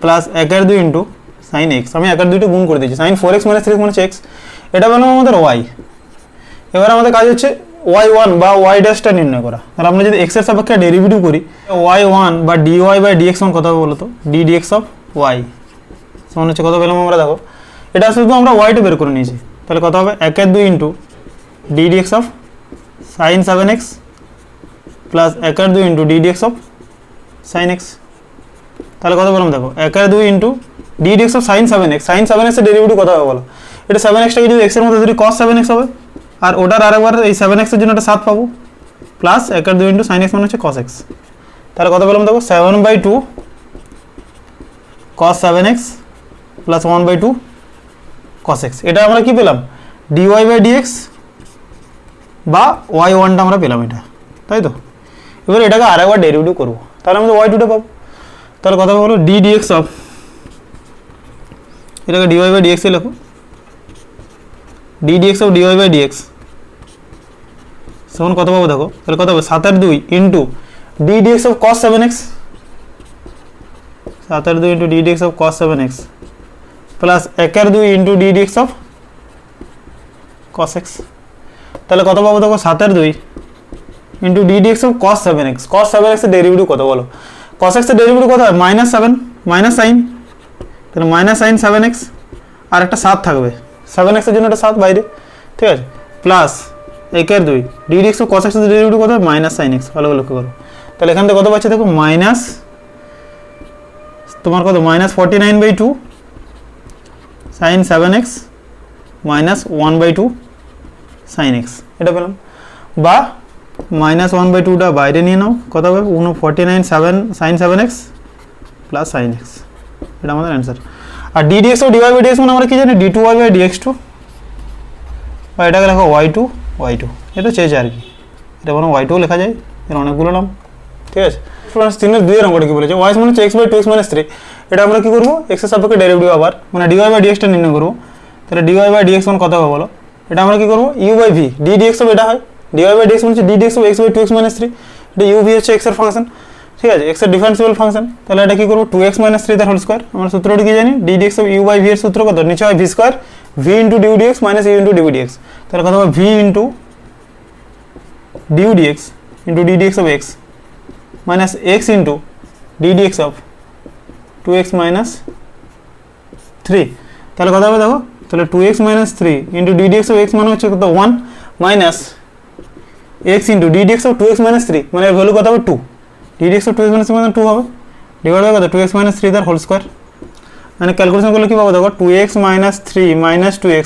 plus 1/2 into sin x, আমি 1/2টা গুণ করে দিয়েছি, sin 4x মাইনাস 3x মানে x, এটা পেলাম আমাদের y। এবার আমাদের কাজ হচ্ছে y1 বা y ড্যাশটা নির্ণয় করা। তাহলে আমরা যদি x এর সাপেক্ষে ডেরিভেটিভ করি, y1 বা dy বাই dx সমান কত হবে বলো তো, d dx অফ y সমান হচ্ছে কত পেলাম আমরা, দেখো এটা শুধু আমরা y2 বের করে নিয়েছি, তাহলে কত হবে 1/2 into d dx of sin 7x plus 1/2 into d dx of sin x, তাহলে কত পেলাম, দেখো 1/2 into d dx of sin 7x, sin 7x এর ডেরিভেটিভ কত হবে বলো, এটা 7x টাকে যদি x এর মধ্যে ধরি cos 7x হবে, আর ওটার আরেকবার এই 7x এর জন্য একটা 7 পাবো, প্লাস 1/2 ইন্টু sin x মানে হচ্ছে cos x, তাহলে কত পেলাম, দেখো 7/2 cos 7x plus 1/2 cos x, এটা আমরা কি পেলাম, dy বাই dx বা y1টা আমরা পেলাম এটা, তাই তো। এবার এটাকে আরেকবার ডেরিভেটিভ করবো, তাহলে আমরা y2টা পাবো। তাহলে কথা বলো d dx অফ, এটাকে dy বাই dx এ লেখো, d dx of dy by dx সমান কত পাবো, দেখো তাহলে কত হবে 7/2 into d dx of cos 7x, 7/2 into d dx of cos 7x plus 1/2 into d dx of cos x, তাহলে কত পাবো, দেখো 7/2 into d dx of cos 7x, cos 7x এর ডেরিভেটিভ কত বলো, cos x এর ডেরিভেটিভ কত হয়, -7 মাইনাস সাইন, তাহলে মাইনাস সাইন 7x আর একটা 7 থাকবে, 7x এর জন্য একটা 7 বাইরে, ঠিক আছে, plus 1/2 d dx of cos x এর ডেরিভেটিভ কত হয়, মাইনাস সাইন x, ভালো করে লক্ষ্য করো। তাহলে এখান থেকে কত পাচ্ছি, দেখো মাইনাস তোমার কত, -49/2 sin 7x minus 1/2 sin x, এটা পেলাম। বা -1/2টা বাইরে নিয়ে নাও, কত হবে 49 sin 7x plus sin x, এটা আমাদের অ্যান্সার। আর d dx ও dy বাই dx মানে আমরা কি জানি, d2y বাই dx2, বা এটাকে লেখো y2, এটা চেয়েছে আর কি, এটা মানে y2 লেখা যায়, এর অনেকগুলো নাম, ঠিক আছে। স্টুডেন্টস 3-এর 2-এর অঙ্কটা কি বলেছে, y মানে হচ্ছে x বাই 2x মাইনাস 3, এটা আমরা কি করবো, x এর সাপেক্ষে ডেরিভেটিভ আবার মানে dy বাই dxটা নির্ণয় করবো। তাহলে dy বাই dx মানে কত হবে বলো, এটা আমরা কি করবো, u by v, d dx of এটা হয় dy বাই dx মানে হচ্ছে d dx of x by 2x minus 3, এটা u v হচ্ছে x এর ফাংশন, ঠিক আছে, এক্স এর ডিফারেন্সিয়েবল ফাংশন, তাহলে এটা কি করবো 2x - 3 তার হোল স্কয়ার। আমরা সূত্রটি কি জানি, d dx of u by v এর সূত্র কত, নিচে হয় v square v into du dx minus u into dv dx, তাহলে কত হবে v into du dx into d dx of x minus x into d dx of 2x minus 3, তাহলে কত হবে দেখো, তাহলে 2x minus 3 into d dx of x মানে হচ্ছে কত 1 minus x into d dx of 2x minus 3 মানে এর ভ্যালু কত হবে 2, d dx of 2x minus 3 মানে 2 হবে, ডিভাইড বাই কত 2x মাইনাস 3 তার হোল স্কয়ার, মানে ক্যালকুলেশন করলে কি পাবো দেখো 2x minus 3 minus 2x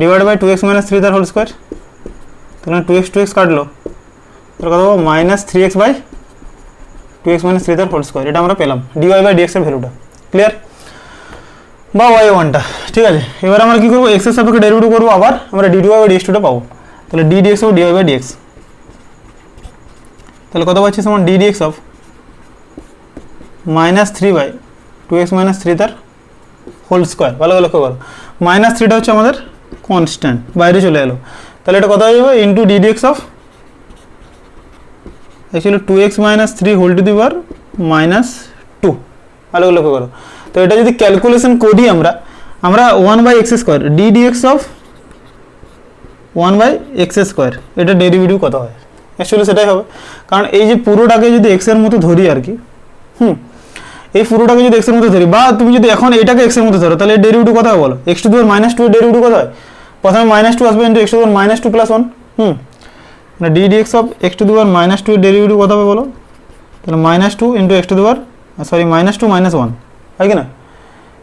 divide by 2x minus 3 তার হোল স্কয়ার, তাহলে 2x কাটলো, তাহলে কত পাবো minus 3x by 2x minus 3 তার হোল স্কয়ার, এটা আমরা পেলাম dy বাই dx এর ভ্যালুটা। ক্লিয়ার, বা y1টা, ঠিক আছে। এবার আমরা কি করবো, x এর সাপেক্ষে ডেরিভেটিভ করবো, আবার আমরা dy বাই dx2টা পাবো, তাহলে d dx of dy by dx, তাহলে কত পাচ্ছি সমান d dx of minus 3 by 2x minus 3 তার হোল স্কয়ার। ভালো লক্ষ্য করো, মাইনাস 3টা হচ্ছে আমাদের কনস্ট্যান্ট, বাইরে চলে এলো, তাহলে এটা কত হয়ে যাবে into d dx of actually 2x minus 3 whole to the power minus 2। ভালো লক্ষ্য করো, তো এটা যদি ক্যালকুলেশন করি আমরা 1 by x square d dx of 1 by x square, এটা ডেরিভেটিভ কত হয়, অ্যাকচুয়ালি সেটাই হবে, কারণ এই যে পুরোটাকে যদি এক্স এর মতো ধরি আর কি, এই পুরোটাকে যদি এক্স এর মতো ধরি, বা তুমি যদি এখন এটাকে এক্স এর মতো ধরো, তাহলে ডেরিভেটিভ কত হয় বলো, x to the power minus 2 এর ডেরিভেটিভ কত হয়, প্রথমে মাইনাস 2 আসবে into x to the power minus 2 plus 1, মানে d dx of x to the power minus 2 এর ডেরিভেটিভ কত হবে বলো, তাহলে minus 2 into x to the power sorry minus 2 minus 1 হয় কি না,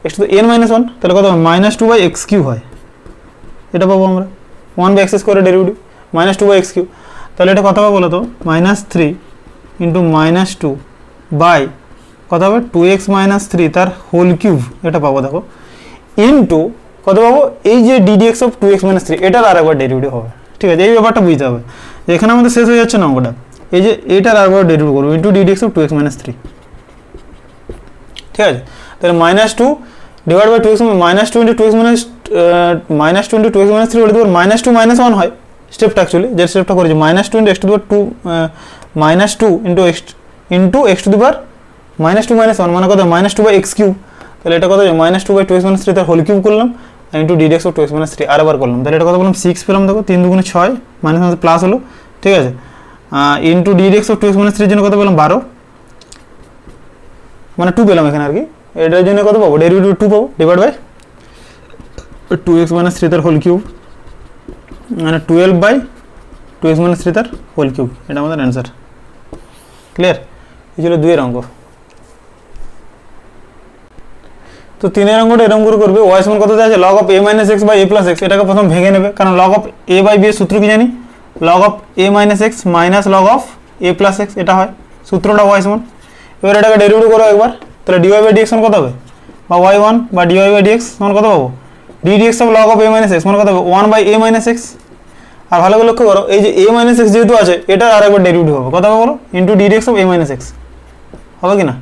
x to the n minus 1, তাহলে কত হবে মাইনাস 2 বাই x কিউ হয়, এটা পাবো আমরা 1 বাই এক্স স্কোয়ারের derivative minus 2 by x cube, তাহলে এটা কত হবে বলো তো মাইনাস 3 ইন্টু মাইনাস 2 বাই কত হবে 2x মাইনাস 3 তার হোল কিউব, এটা পাবো দেখো ইন্টু কত পাবো এই যে d dx of 2x minus 3 এটার আরেকবার ডেরিভেটিভ হবে। ঠিক আছে, এই ব্যাপারটা বুঝতে হবে, এখানে আমাদের শেষ হয়ে যাচ্ছে না অঙ্কটা, এই যে এটার আরেকবার ডেরিভেটিভ করবো into d dx of 2x minus 3। ঠিক আছে, তাহলে minus 2 divide by 2x minus 2 into 2x minus 2 into 2x minus 3 বলে দেবো মাইনাস 2 মাইনাস 1 হয় স্টেপটা, অ্যাকচুয়ালি যে স্টেপটা করেছি minus 2 into x to the power 2 minus 2 into x to the power minus 2 minus 1 মানে কত মাইনাস 2 বাই এক্স কিউব, তাহলে এটা কত মাইনাস 2 বাই 2x মাইনাস 3 তার হোল কিউব করলাম into d dx of 2x minus 3 আরেকবার করলাম, তাহলে এটা কত বললাম 6 পেলাম দেখো, 3 দুগুণে 6 মাইনাস প্লাস হলো। ঠিক আছে, into d dx of 2x minus 3 এর জন্য কত পেলাম 12, মানে 2 পেলাম এখানে আর কি, এটার জন্য কত পাবো ডেরিভেটিভ 2 পাবো ডিভাইড বাই 2x মাইনাস 3 তার হোল কিউব, মানে 12 বাই 2x মাইনাস 3 তার হোল কিউব, এটা আমাদের অ্যান্সার। ক্লিয়ার, এই ছিল 2 এর অঙ্ক। তো 3 এর অঙ্কটা এরকম করে করবে, y সমান কত দেওয়া আছে log of a minus x by a plus x, এটাকে প্রথম ভেঙে নেবে, কারণ log of a by b এর সূত্র কি জানি, log of a minus x minus log of a plus x, এটা হয় সূত্রটা y সমান। এবার এটাকে ডেরিভেটিভ করো একবার, তাহলে dy by dx সমান কত হবে, বা y1 বা dy by dx সমান কত পাবো, d dx of log of a minus x সমান কত হবে 1 by a minus x, আর ভালো করে লক্ষ্য করো এই যে a minus x যেহেতু আছে এটার আরেকবার ডেরিভেটিভ হবে কত হবে বলো, into d dx of a minus x হবে কি না,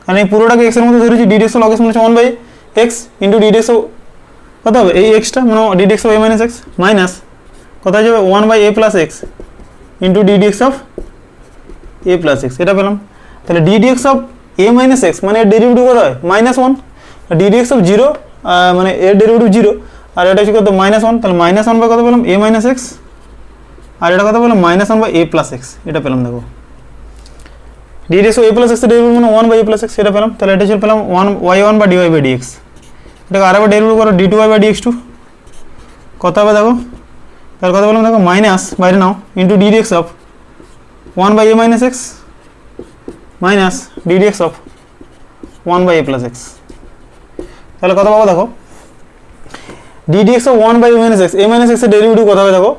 কারণ এই পুরোটাকে x এর মধ্যে ধরেছি, d dx of log x মানে 1 by x into d dx of কত হবে এই xটা মানে d dx of a minus x minus কত হয়ে যাবে 1 by a plus x into d dx of a plus x, এটা পেলাম। তাহলে d dx of a minus x মানে এর ডেরিভেটিভ কত হয় মাইনাস 1, d dx of 0 মানে এর ডেরিভেটিভ 0, আর এটা হচ্ছে কত মাইনাস 1, তাহলে মাইনাস 1 বাই কত পেলাম a minus x, আর এটা কত পেলাম minus 1 by a plus x, এটা পেলাম দেখো d dx of a plus x এর ডেরিভেটিভ মানে 1 by a plus x, এটা পেলাম। তাহলে এটা ছিল পেলাম 1 y1 বা dy by dx, এটাকে আরেকবার ডেরিভেটিভ করো d2y by dx2 কত হবে দেখো, তাহলে কত পেলাম দেখো মাইনাস বাইরে নাও into d dx of 1 by a minus x minus d dx of 1 by a plus x, তাহলে কত পাবো দেখো d dx of 1 by a minus x, a minus x এর ডেরিভেটিভ কত হবে দেখো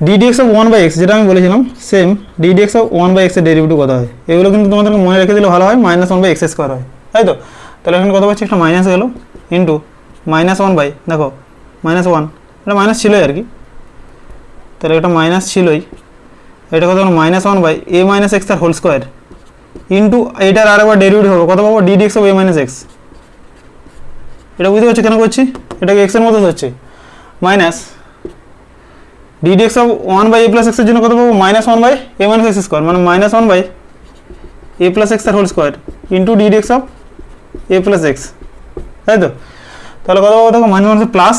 d dx of 1 by x, যেটা আমি বলেছিলাম same d dx of 1 by x এর ডেরিভেটিভ কত হয়, এগুলো কিন্তু তোমাদেরকে মনে রেখে দিলে ভালো হয়, মাইনাস 1 by x স্কয়ার হয়, তাই তো। তাহলে এখানে কত পাচ্ছি একটা মাইনাস গেল ইনটু মাইনাস 1 বাই দেখো মাইনাস 1, এটা মাইনাস ছিলই আর কি, তাহলে এটা মাইনাস ছিলই, এটা কত minus 1 by a minus x তার হোল স্কয়ার ইনটু এটার আরেকবার ডেরিভেটিভ হবে কত পাবো d dx of a minus x, এটা বুঝতে পারছো কেন করছি, এটাকে x এর মতো হচ্ছে minus d dx of 1 by a plus x এর জন্য কত পাবো minus 1 by a minus x square, মানে minus 1 by A plus x তার whole square into D D x of A plus X, তাই তো? তাহলে কত পাবো দেখো, মাইনাস মাইনাস প্লাস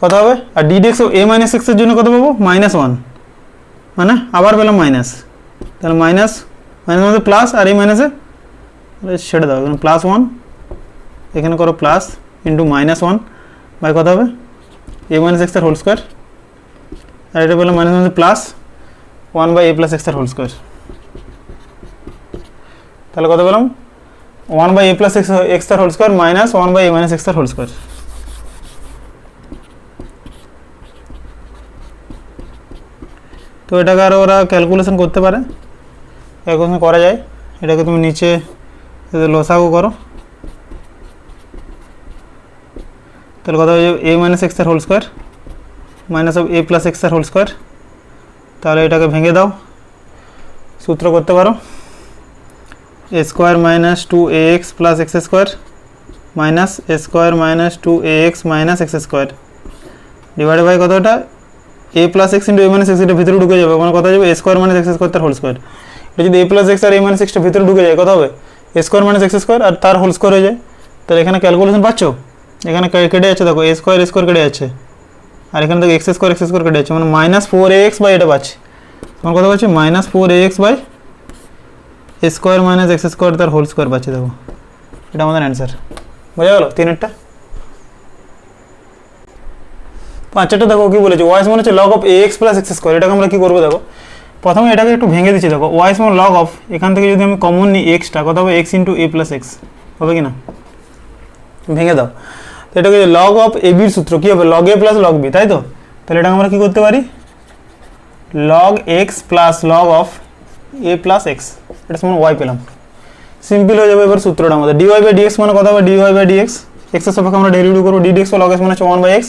কত হবে, আর D D x of A minus এক্সের জন্য কত পাবো, -1, মানে আবার পেলাম মাইনাস, তাহলে মাইনাস মাইনাস মধ্যে প্লাস, আর এই মাইনাসে সেটা দাও, এখানে +1, এখানে করো প্লাস ইন্টু -1 বাই কত হবে, এ মাইনাস এক্স তার হোল স্কোয়ার, আর এটা পেলাম মাইনাস মধ্যে plus 1 by A plus x তার হোল স্কোয়ার। তাহলে কত পেলাম, 1 বাই এ প্লাস এক্স তার whole square minus 1 by a minus x তার হোল স্কোয়ার। তো এটাকে আরও ওরা ক্যালকুলেশন করতে পারে, ক্যালকুলেশন করা যায়। এটাকে তুমি নিচে লসাগু করো, তাহলে কত হয়ে যাবে, এ মাইনাস এক্স তার whole square minus of A plus x তার হোল স্কোয়ার। তাহলে এটাকে ভেঙে দাও, সূত্র করতে পারো, A square minus 2ax plus X square minus A square minus 2ax minus x square divided by কতটা, A plus X into A minus X, এটা ভিতরে ঢুকে যাবে, মানে কত যাবে, A square minus x square তার হোল স্কোয়ার। এটা যদি A plus x R A minus extra ভিতরে ঢুকে যায় কত হবে, এ স্কোয়ার মাইনাস এক্স স্কোয়ার আর তার হোল স্কোয়ার হয়ে যায়। তাহলে এখানে ক্যালকুলেশন পাচ্ছ, এখানে কেটে যাচ্ছে দেখো, এ স্কোয়ার কেটে যাচ্ছে, আর এখানে দেখো এক্স স্কোয়ার কেটে যাচ্ছে, মানে -4ax বাই এটা পাচ্ছি, তোমার কত পাচ্ছি, -4ax by A square minus x square তার হোল স্কোয়ার পাচ্ছি। দেখো এটা আমাদের অ্যান্সার, বোঝা গেল তিনেরটা। পাঁচটা দেখো কি বলেছে, ওয়াই সমান হচ্ছে log of A x plus X square. এটাকে আমরা কী করবো দেখো, প্রথমে এটাকে একটু ভেঙে দিচ্ছি, দেখো ওয়াই সমান লগ অফ, এখান থেকে যদি আমি কমন নিই এক্সটা, কত হবে, এক্স ইন্টু এ প্লাস এক্স হবে কি না, ভেঙে দাও। তো এটাকে লগ অফ এ বির সূত্র কী হবে, লগ এ প্লাস লগ বি, তাই তো? তাহলে এটা আমরা কী করতে পারি, log x plus log of A plus x, এটা সমান ওয়াই পেলাম, সিম্পল হয়ে যাবে। এবার সূত্রটা আমাদের ডিওয়াই বাই ডিএক্স মানে কত হবে, ডিওয়াই বাই ডিএক্স, এক্সের সাপেক্ষে আমরা ডেরিভেটিভ করবো, ডিডিএক্স লগ এক্স মানে হচ্ছে 1 by x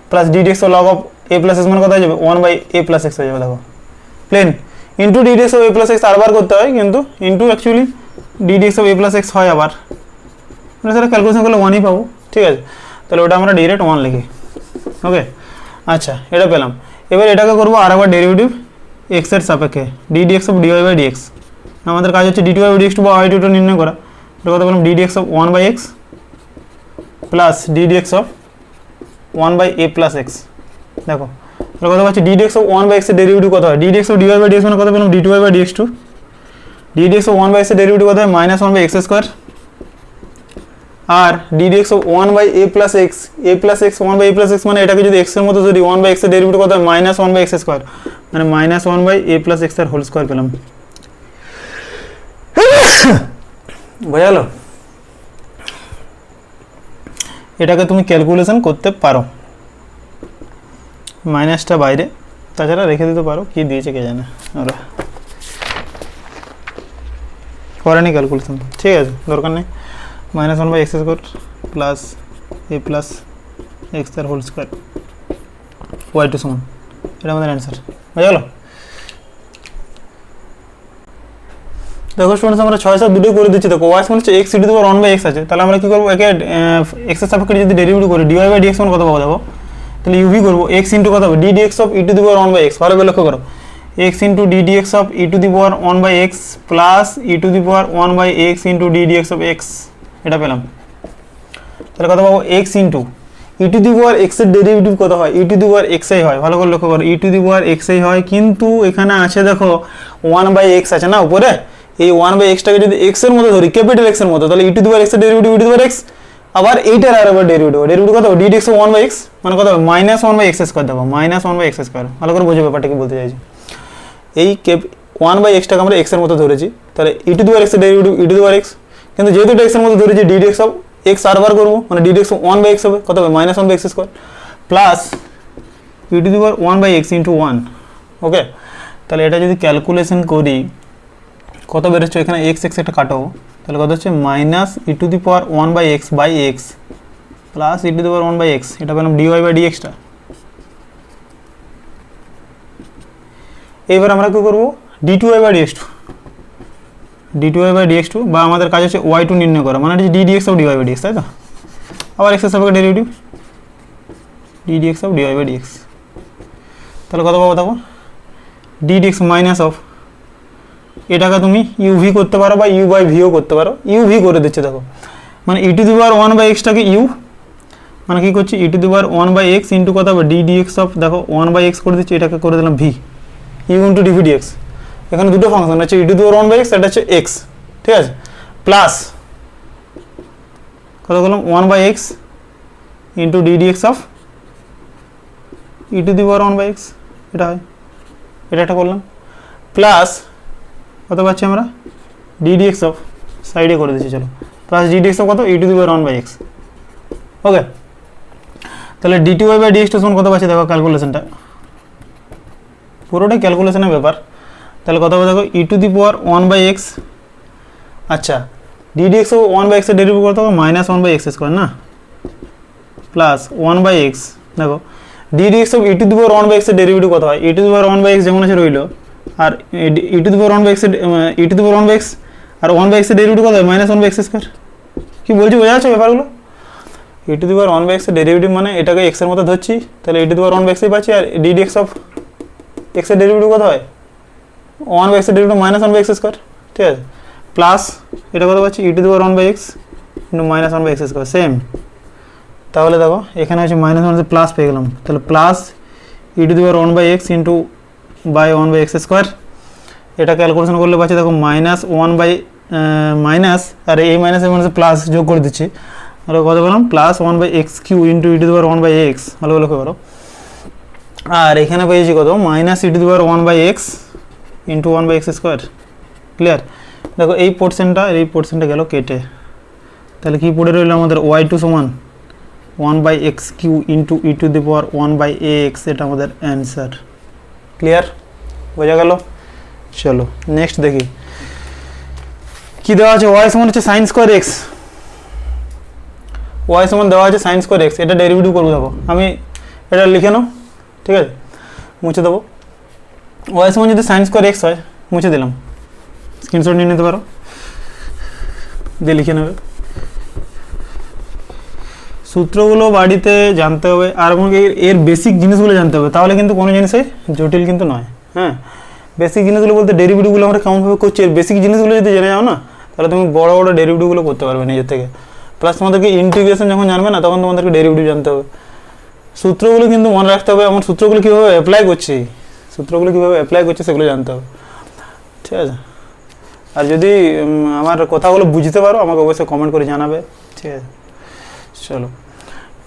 plus d d x log of A plus x মানে কত হয়ে যাবে, 1 বাই এ প্লাস এক্স হয়ে যাবে। দেখো plain into D DX of A plus X আরবার করতে হয়, কিন্তু into actually D DX of A plus X হয় আবার, মানে সেটা ক্যালকুলেশন করলে 1ই পাবো, ঠিক আছে? তাহলে ওটা আমরা ডিরেক্ট 1 লিখি, ওকে। আচ্ছা এটা পেলাম, এবার এটাকে করবো আর একবার ডেরিভেটিভ এক্সের সাপেক্ষে, d d x of dy by d x. আমাদের কাজ হচ্ছে ডিটি বাই ডিএক্স টু বা ওয়াই টুটা নির্ণয় করা। এটা কত বললাম, d d x of 1 by x plus d d x of 1 by A plus x. দেখো এটা কত পাচ্ছি, ডিডিএক্স অফ 1 বাই এক্সের ডেরিভেটিভ কত হয়, d d x of dy by dx মানে কত পেলাম, d t by dx two, d d x of 1 by এক্সের ডেরিভেটিভ কত হয়, -1 বাই এক্স স্কোয়ার, আর d d x of 1 by A plus x, a plus x 1 by A plus x মানে এটাকে যদি এক্স এর মতো যদি 1 বাই এক্সের ডেরিভেটিভ কত হয়, -1 বাই এক্স স্কোয়ার, মানে -1 বাই এ প্লাস এক্স এর হোল স্কোয়ার পেলাম। বোঝা গেল? এটাকে তুমি ক্যালকুলেশন করতে পারো, মাইনাসটা বাইরে, তাছাড়া রেখে দিতে পারো, কি দিয়েছে কে জানে, ওরা করেনি ক্যালকুলেশন, ঠিক আছে দরকার নেই। -1 by x square plus a plus x তার হোল স্কোয়ার ওয়াই টু সমান, এটা আমাদের অ্যান্সার। বোঝা গেল? দেখো স্টুডেন্টস আমরা 6-7 দুটোই করে দিচ্ছি। দেখো ওয়াই সমান হচ্ছে x into the power 1 by x আছে, তাহলে আমরা কী করবো, একে এক্সের সাপেক্ষে যদি ডেরিভেটিভ করি, ডিওয়াই বাই ডিএক্স মানে কত পাবো দেখো, তাহলে ইউভি করবো, এক্স ইন্টু কত হবে, D DX of E to the power 1 by X, ভালো করে লক্ষ্য করো, X into D DX of E to the power 1 by x plus E to the power 1 by x into D DX of X, এটা পেলাম। তাহলে কত পাবো, X into E to the power এক্সের ডেরিভেটিভ কত হয়, ই টু দি পাওয়ার এক্সআই হয়, ভালো করে লক্ষ্য করো, ই টু দি পাওয়ার এক্সআই হয়, কিন্তু এখানে আছে দেখো 1 বাই এক্স আছে না উপরে, এই 1 বাই এক্সটাকে যদি এক্স এর মতো ধরি, ক্যাপিটাল এক্স এর মতো, তাহলে ই টু দি পাওয়ার এক্স এর derivative E to the power x, আবার এইটার আর আবার ডেরিভেটিভ কত হবে, ডিডিএক্স অফ 1 বাই এক্স মানে কত হবে, -1 বাই এক্স স্কোয়ার, দেখো -1 বাই এক্স স্কোয়ার, ভালো করে বোঝো ব্যাপারটা কি বলতে চাইছি। এই 1 বাই এক্সটাকে আমরা এক্স এর মতো ধরেছি, তাহলে ই টু দি পাওয়ার এক্স এর derivative E to the power x, কিন্তু যেহেতু এটা এক্স এর মতো ধরেছি, ডিডিএক্স অফ এক্স আরবার করবো, মানে ডিডিএক্স অফ 1 বাই এক্স হবে, কত হবে, -1 by x square plus E to the power 1 by x into 1, okay. তাহলে এটা যদি ক্যালকুলেশন করি কত বেরোচ্ছে, এখানে এক্স এক্স একটা কাটো, তাহলে কত হচ্ছে, minus e to the power 1 by x plus E to the power 1 by x, এটা পেলাম ডিওয়াই বাই ডিএক্সটা। এইবার আমরা কী করবো, ডি2ওয়াই বাই ডিএক্স টু, বা আমাদের কাজ হচ্ছে ওয়াই টু নির্ণয় করা, মানে হচ্ছে d d x of dy by d x, তাই তো? আবার এক্সের সাপেক্ষে derivative d d x of dy by dx, তাহলে কত পাবো দেখো, ডিডিএক্স মাইনাস অফ এটাকে তুমি ইউভি করতে পারো বা ইউ বাই ভিও করতে পারো। ইউভি করে দিচ্ছে দেখো, মানে ই টু দি পাওয়ার 1/x-টাকে ইউ, মানে কী করছি ই to the power 1/x into কত হবে ডি ডিএক্স অফ, দেখো 1/x করে দিচ্ছি, এটাকে করে দিলাম v, u into d v d x. এখানে দুটো ফাংশন আছে, ই টু দি পাওয়ার 1/x, এটা হচ্ছে এক্স, ঠিক আছে, প্লাস কত করলাম 1/x into D dx of E to the power 1/x, এটা হয়, এটা একটা করলাম, প্লাস কত পাচ্ছি আমরা ডি ডিএক্স অফ, সাইডে করে দিচ্ছি চলো, প্লাস ডি ডিএক্স অফ কত ই টু দি পাওয়ার 1/x। ওকে, তাহলে ডিটি ওয়াই বাই ডিএক্স সমান কত পাচ্ছি দেখো, ক্যালকুলেশনটা পুরোটাই ক্যালকুলেশনের ব্যাপার। তাহলে কত হবে দেখো ই টু দি পাওয়ার 1/x, আচ্ছা ডি ডিএক্স অফ 1/x এর ডেরিভেটিভ করতে হবে মাইনাস 1/x স্কোয়ার না, প্লাস 1/x, দেখো D dx of E to the power 1/x এর ডেরিভেটিভ কত হয়, ই টু দি পাওয়ার 1/x যেমন আছে রইলো, আর ই to the power 1/x E to the power 1/x R 1/x এর ডেরিভেটিভ কত হয় মাইনাস 1/x স্কোয়ার। কি বলছি বোঝা যাচ্ছে ব্যাপারগুলো? ই টু দি পাওয়ার 1/x এর ডেরিভেটিভ মানে এটাকে x এর মতো ধরছি, তাহলে ই টু দি পাওয়ার 1/x এই পাচ্ছি, আর ডি ডিএক্স অফ x এর ডেরিভেটিভ কত হয় 1/x এর ডেরিভেটিভ মাইনাস 1/x স্কোয়ার, ঠিক আছে, প্লাস এটা কত পাচ্ছি E to the power 1/x into minus 1/x square, same. তাহলে দেখো এখানে হচ্ছে মাইনাস 1 প্লাস পেয়ে গেলাম, তাহলে plus E to the power 1/x into by 1/x square, এটা ক্যালকুলেশন করলে পাচ্ছি দেখো মাইনাস 1 বাই মাইনাস, আর এই মাইনাসের মাইনাসে প্লাস যোগ করে দিচ্ছি, আর কত পেলাম plus 1/x cube into E to the power 1/x, ভালো লক্ষ্য করো, আর এখানে পেয়েছি কত minus e to the power 1/x into 1/x square, clear. দেখো এই পোর্শনটা গেল কেটে, তাহলে কি পড়ে রইল আমাদের y2 সমান 1/x cube into E to the power 1/x, এটা আমাদের অ্যান্সার, ক্লিয়ার, বোঝা গেল। চলো নেক্সট দেখি কি দেওয়া আছে, y সমান হচ্ছে সাইন স্কোয়ার এক্স, y সমান দেওয়া আছে সাইন স্কোয়ার এক্স, এটা ডেরিভেটিভ করবো, দেখো আমি এটা লিখে নাও, ঠিক আছে, মুছে দেবো, y সমান যদি সাইন স্কোয়ার এক্স হয়, মুছে দিলাম, স্ক্রিনশট নিয়ে নিতে পারো, দিয়ে লিখে নেবে। সূত্রগুলো বাড়িতে জানতে হবে, আর এর বেসিক জিনিসগুলো জানতে হবে, তাহলে কিন্তু কোনো জিনিসই জটিল কিন্তু নয়। হ্যাঁ, বেসিক জিনিসগুলো বলতে ডেরিভেটিভগুলো আমরা কেমনভাবে করছি, এর বেসিক জিনিসগুলো যদি জেনে যাও না, তাহলে তুমি বড় বড় ডেরিভেটিভগুলো করতে পারবে নিজের থেকে। প্লাস তোমাদেরকে ইন্টিগ্রেশন যখন জানবে না, তখন তোমাদেরকে ডেরিভেটিভ জানতে হবে। সূত্রগুলো কিন্তু মনে রাখতে হবে, আমার সূত্রগুলো কীভাবে অ্যাপ্লাই করছি, সেগুলো জানতে হবে, ঠিক আছে। আর যদি আমার কথাগুলো বুঝতে পারো, আমাকে অবশ্যই কমেন্ট করে জানাবে, ঠিক আছে। চলো,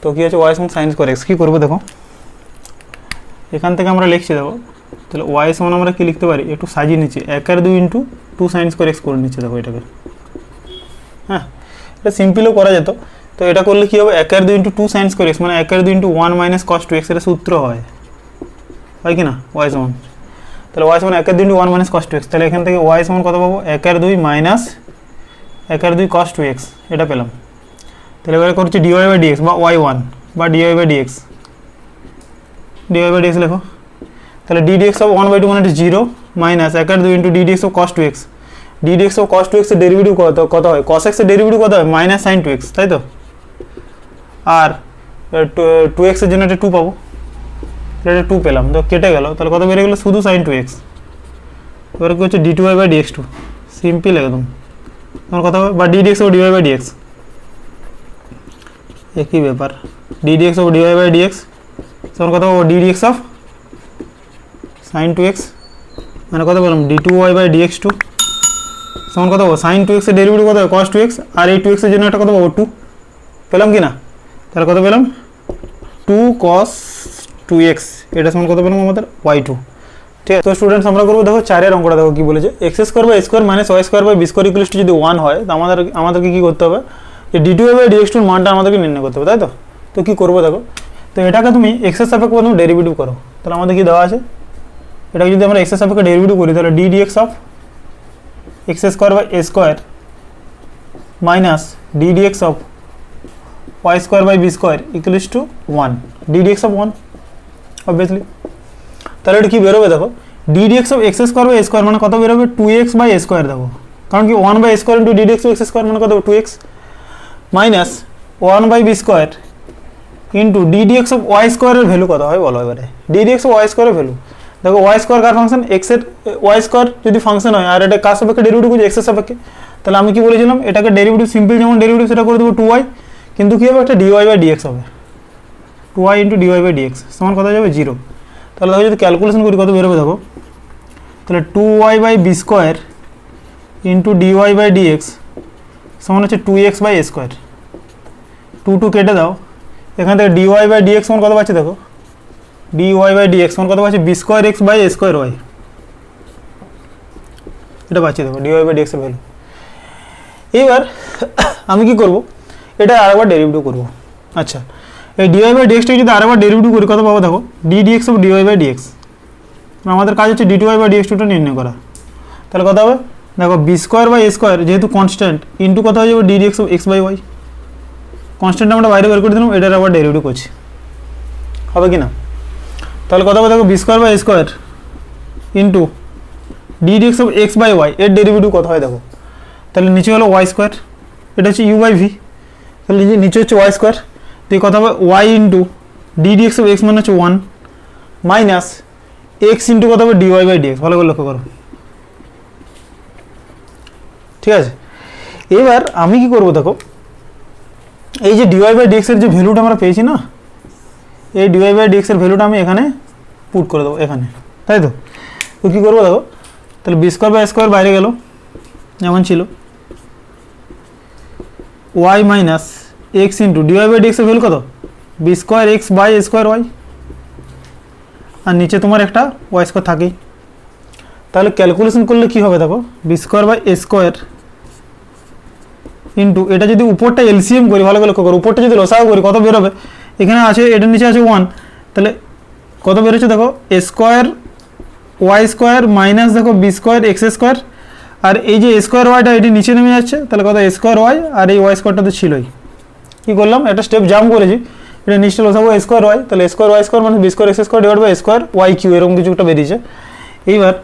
তো কী আছে, ওয়াই সমান সাইন স্কোয়ার এক্স, কী করবো দেখো, এখান থেকে আমরা লিখছি দেখো, তাহলে ওয়াই সমান আমরা কী লিখতে পারি, একটু সাজিয়ে নিচ্ছি, 1/2 ইন্টু 2 সাইন স্কোয়ার এক্স করে নিচ্ছি দেখো এটাকে। হ্যাঁ, এটা সিম্পলও করা যেত, তো এটা করলে কী হবে 1/2 ইন্টু 2 সাইন স্কোয়ার এক্স, মানে 1/2 ইন্টু 1 মাইনাস কস 2x, এটা সূত্র হয় কি না, ওয়াই সমান, তাহলে ওয়াই সমান 1/2 ইন্টু 1 মাইনাস কস 2x, তাহলে এখান থেকে ওয়াই সমান কত পাবো 1/2 মাইনাস 1/2 কস 2x, এটা পেলাম। তাহলে এবারে করছি dy বাই dx বা y1 বা dy বাই dx, লেখো, তাহলে ddx অফ 1/2 মানে 0 minus 1/2 into ddx of cos 2x, ddx of cos 2x এর ডেরিভেটিভ কত হয়, cos x এর ডেরিভেটিভ কত হয় মাইনাস sin 2x, তাই তো, আর 2x এর জন্য এটা 2 পাবো, এটা 2 পেলাম, তো কেটে গেল, তাহলে কত বেড়ে গেলো শুধু sin 2x। এবারে কি হচ্ছে dy বাই dx2, সিম্পল একদম, তখন কত হবে, বা ddx of dy by dx, একই ব্যাপার, ddx of dy by dx তখন কত পাবো ddx অফ sin 2x, মানে কত পেলাম d2y বাই dx2 তখন কত পাবো sin 2x এর ডেরিভেটিভ কত হবে cos 2x, আর এই 2x এর জন্য একটা কত পাবো 2 পেলাম কি না, তাহলে কত পেলাম 2 cos 2x, এটা সমান কত পেলাম আমাদের y2, ঠিক আছে। তো স্টুডেন্টস আমরা করবো দেখো 4 এর অঙ্কটা, দেখো কি বলেছে, x square by square minus y square by b square equals to যদি 1 হয়, তো আমাদেরকে কী করতে হবে, যে d2y বাই dx2 এর মানটা আমাদেরকে নির্ণয় করতে হবে, তাই তো। তো কী করবো দেখো, তো এটাকে তুমি x এর সাপেক্ষে প্রথমে ডেরিভেটিভ করো, তাহলে আমাদের কি দেওয়া আছে, এটাকে যদি আমরা x এর সাপেক্ষে ডেরিভেটিভ করি, তাহলে ddx of x square by a square minus ddx of y square by b square equals to 1, ddx of 1 obviously. তাহলে এটা কী বেরোবে দেখো, ddx of x square by a square মানে কত বেরোবে 2x বাই a স্কোয়ার, দেখো কারণ কি 1 by a square into ddx of x square মানে কত 2x, minus 1 by b square into ddx of y স্কোয়ারের ভ্যালু কত হয় বলো এবারে, ddx অফ y স্কোয়ারের ভ্যালু দেখো ওয়াই স্কোয়ার কার ফাংশন, এক্স এর ওয়াই স্কোয়ার যদি ফাংশন হয় আর এটা কার সাপেক্ষে ডেরিভেটিভ করছি, এক্স এর সাপেক্ষে, তাহলে আমি কি বলেছিলাম এটাকে ডেরিভেটিভ সিম্পল যেমন ডেরিভেটিভ সেটা করে দেবো 2y, কিন্তু কী হবে একটা ডিওয়াই বাই ডিএক্স হবে, 2y into dy by dx সমান কত যাবে 0। তাহলে দেখো যদি ক্যালকুলেশন করি কত বেরোবে দেখো, তাহলে 2y by b square into dy by dx সমান হচ্ছে 2x বাই এ স্কোয়ার, 2 কেটে দাও, এখান থেকে ডিওয়াই বাই ডিএক্স সমান কত পাচ্ছি দেখো, ডিওয়াই বাই ডিএক্স সমান কত পাচ্ছি b square x by A square y, এটা পাচ্ছি দেখো ডিওয়াই বাই ডিএক্স এর ভ্যালু। এবার আমি কি করব, এটা আরেকবার ডেরিভেটিভ করব। আচ্ছা এই ডিওয়াই বাই ডিএক্সটাকে যদি আরেকবার ডেরিভেটিভ করি কত পাবো দেখো, D dx of dy by d x, আমাদের কাজ হচ্ছে d two Y by d x টুটা নির্ণয় করা। তাহলে কত হবে দেখো b square by A square যেহেতু কনস্ট্যান্ট ইন্টু কত হয়ে যাবে D dx of x by y, constant আমরা বাইরে বের করে দিলাম, এটার আবার ডেরিভেটিভ করছি, হবে কি না? তাহলে কত হবে দেখো b square by A square into D dx of x by y, এর ডেরিভেটিভ কত হয় দেখো, তাহলে নিচে হলো ওয়াই স্কোয়ার, এটা হচ্ছে ইউ বাই ভি, তাহলে নিচে হচ্ছে ওয়াই স্কোয়ার, তো কত হবে y into D dx of x মানে হচ্ছে 1 মাইনাস এক্স ইন্টু কত হবে ডিওয়াই বাই ডিএক্স, ভালো করে লক্ষ্য করো, ঠিক আছে। এবার আমি কি করব দেখো, এই যে ডিওয়াই বাই ডিএক্স এর যে ভ্যালুটা আমরা পেয়েছি না, এই ডিওয়াই বাই ডিএক্স এর ভ্যালুটা আমি এখানে পুট করে দেবো এখানে, তাই তো। তো কী করবো দেখো, তাহলে বি স্কোয়ার বাই স্কোয়ার বাইরে গেল যেমন ছিল, Y minus X into dy by dx এর ভ্যালু কত, B square x by A square Y, আর নিচে তোমার একটা ওয়াই স্কোয়ার থাকেই। তাহলে ক্যালকুলেশন করলে কি হবে দেখো, b square by A square into এটা যদি উপরটা এলসিএম করি, ভালো করে লক্ষ্য করো, উপরটা যদি লসাগু করি কত বেরোবে, এখানে আছে এটার নিচে আছে 1, তাহলে কত বেরোচ্ছে দেখো এ স্কোয়ার ওয়াই স্কোয়ার মাইনাস দেখো বি স্কোয়ার এক্স স্কোয়ার, আর এই যে এ স্কোয়ার ওয়াইটা এটি নিচে নেমে যাচ্ছে, তাহলে কত এ স্কোয়ার ওয়াই, আর এই ওয়াই স্কোয়ারটা তো ছিলই, কী করলাম একটা স্টেপ জাম্প করেছি, এটা নিচটা লসাগু এ স্কোয়ার ওয়াই, তাহলে এ স্কোয়ার ওয়াই স্কোয়ার মানে b square x square divide by A square y cube, এরকম কিছু একটা বেরিয়েছে। এইবার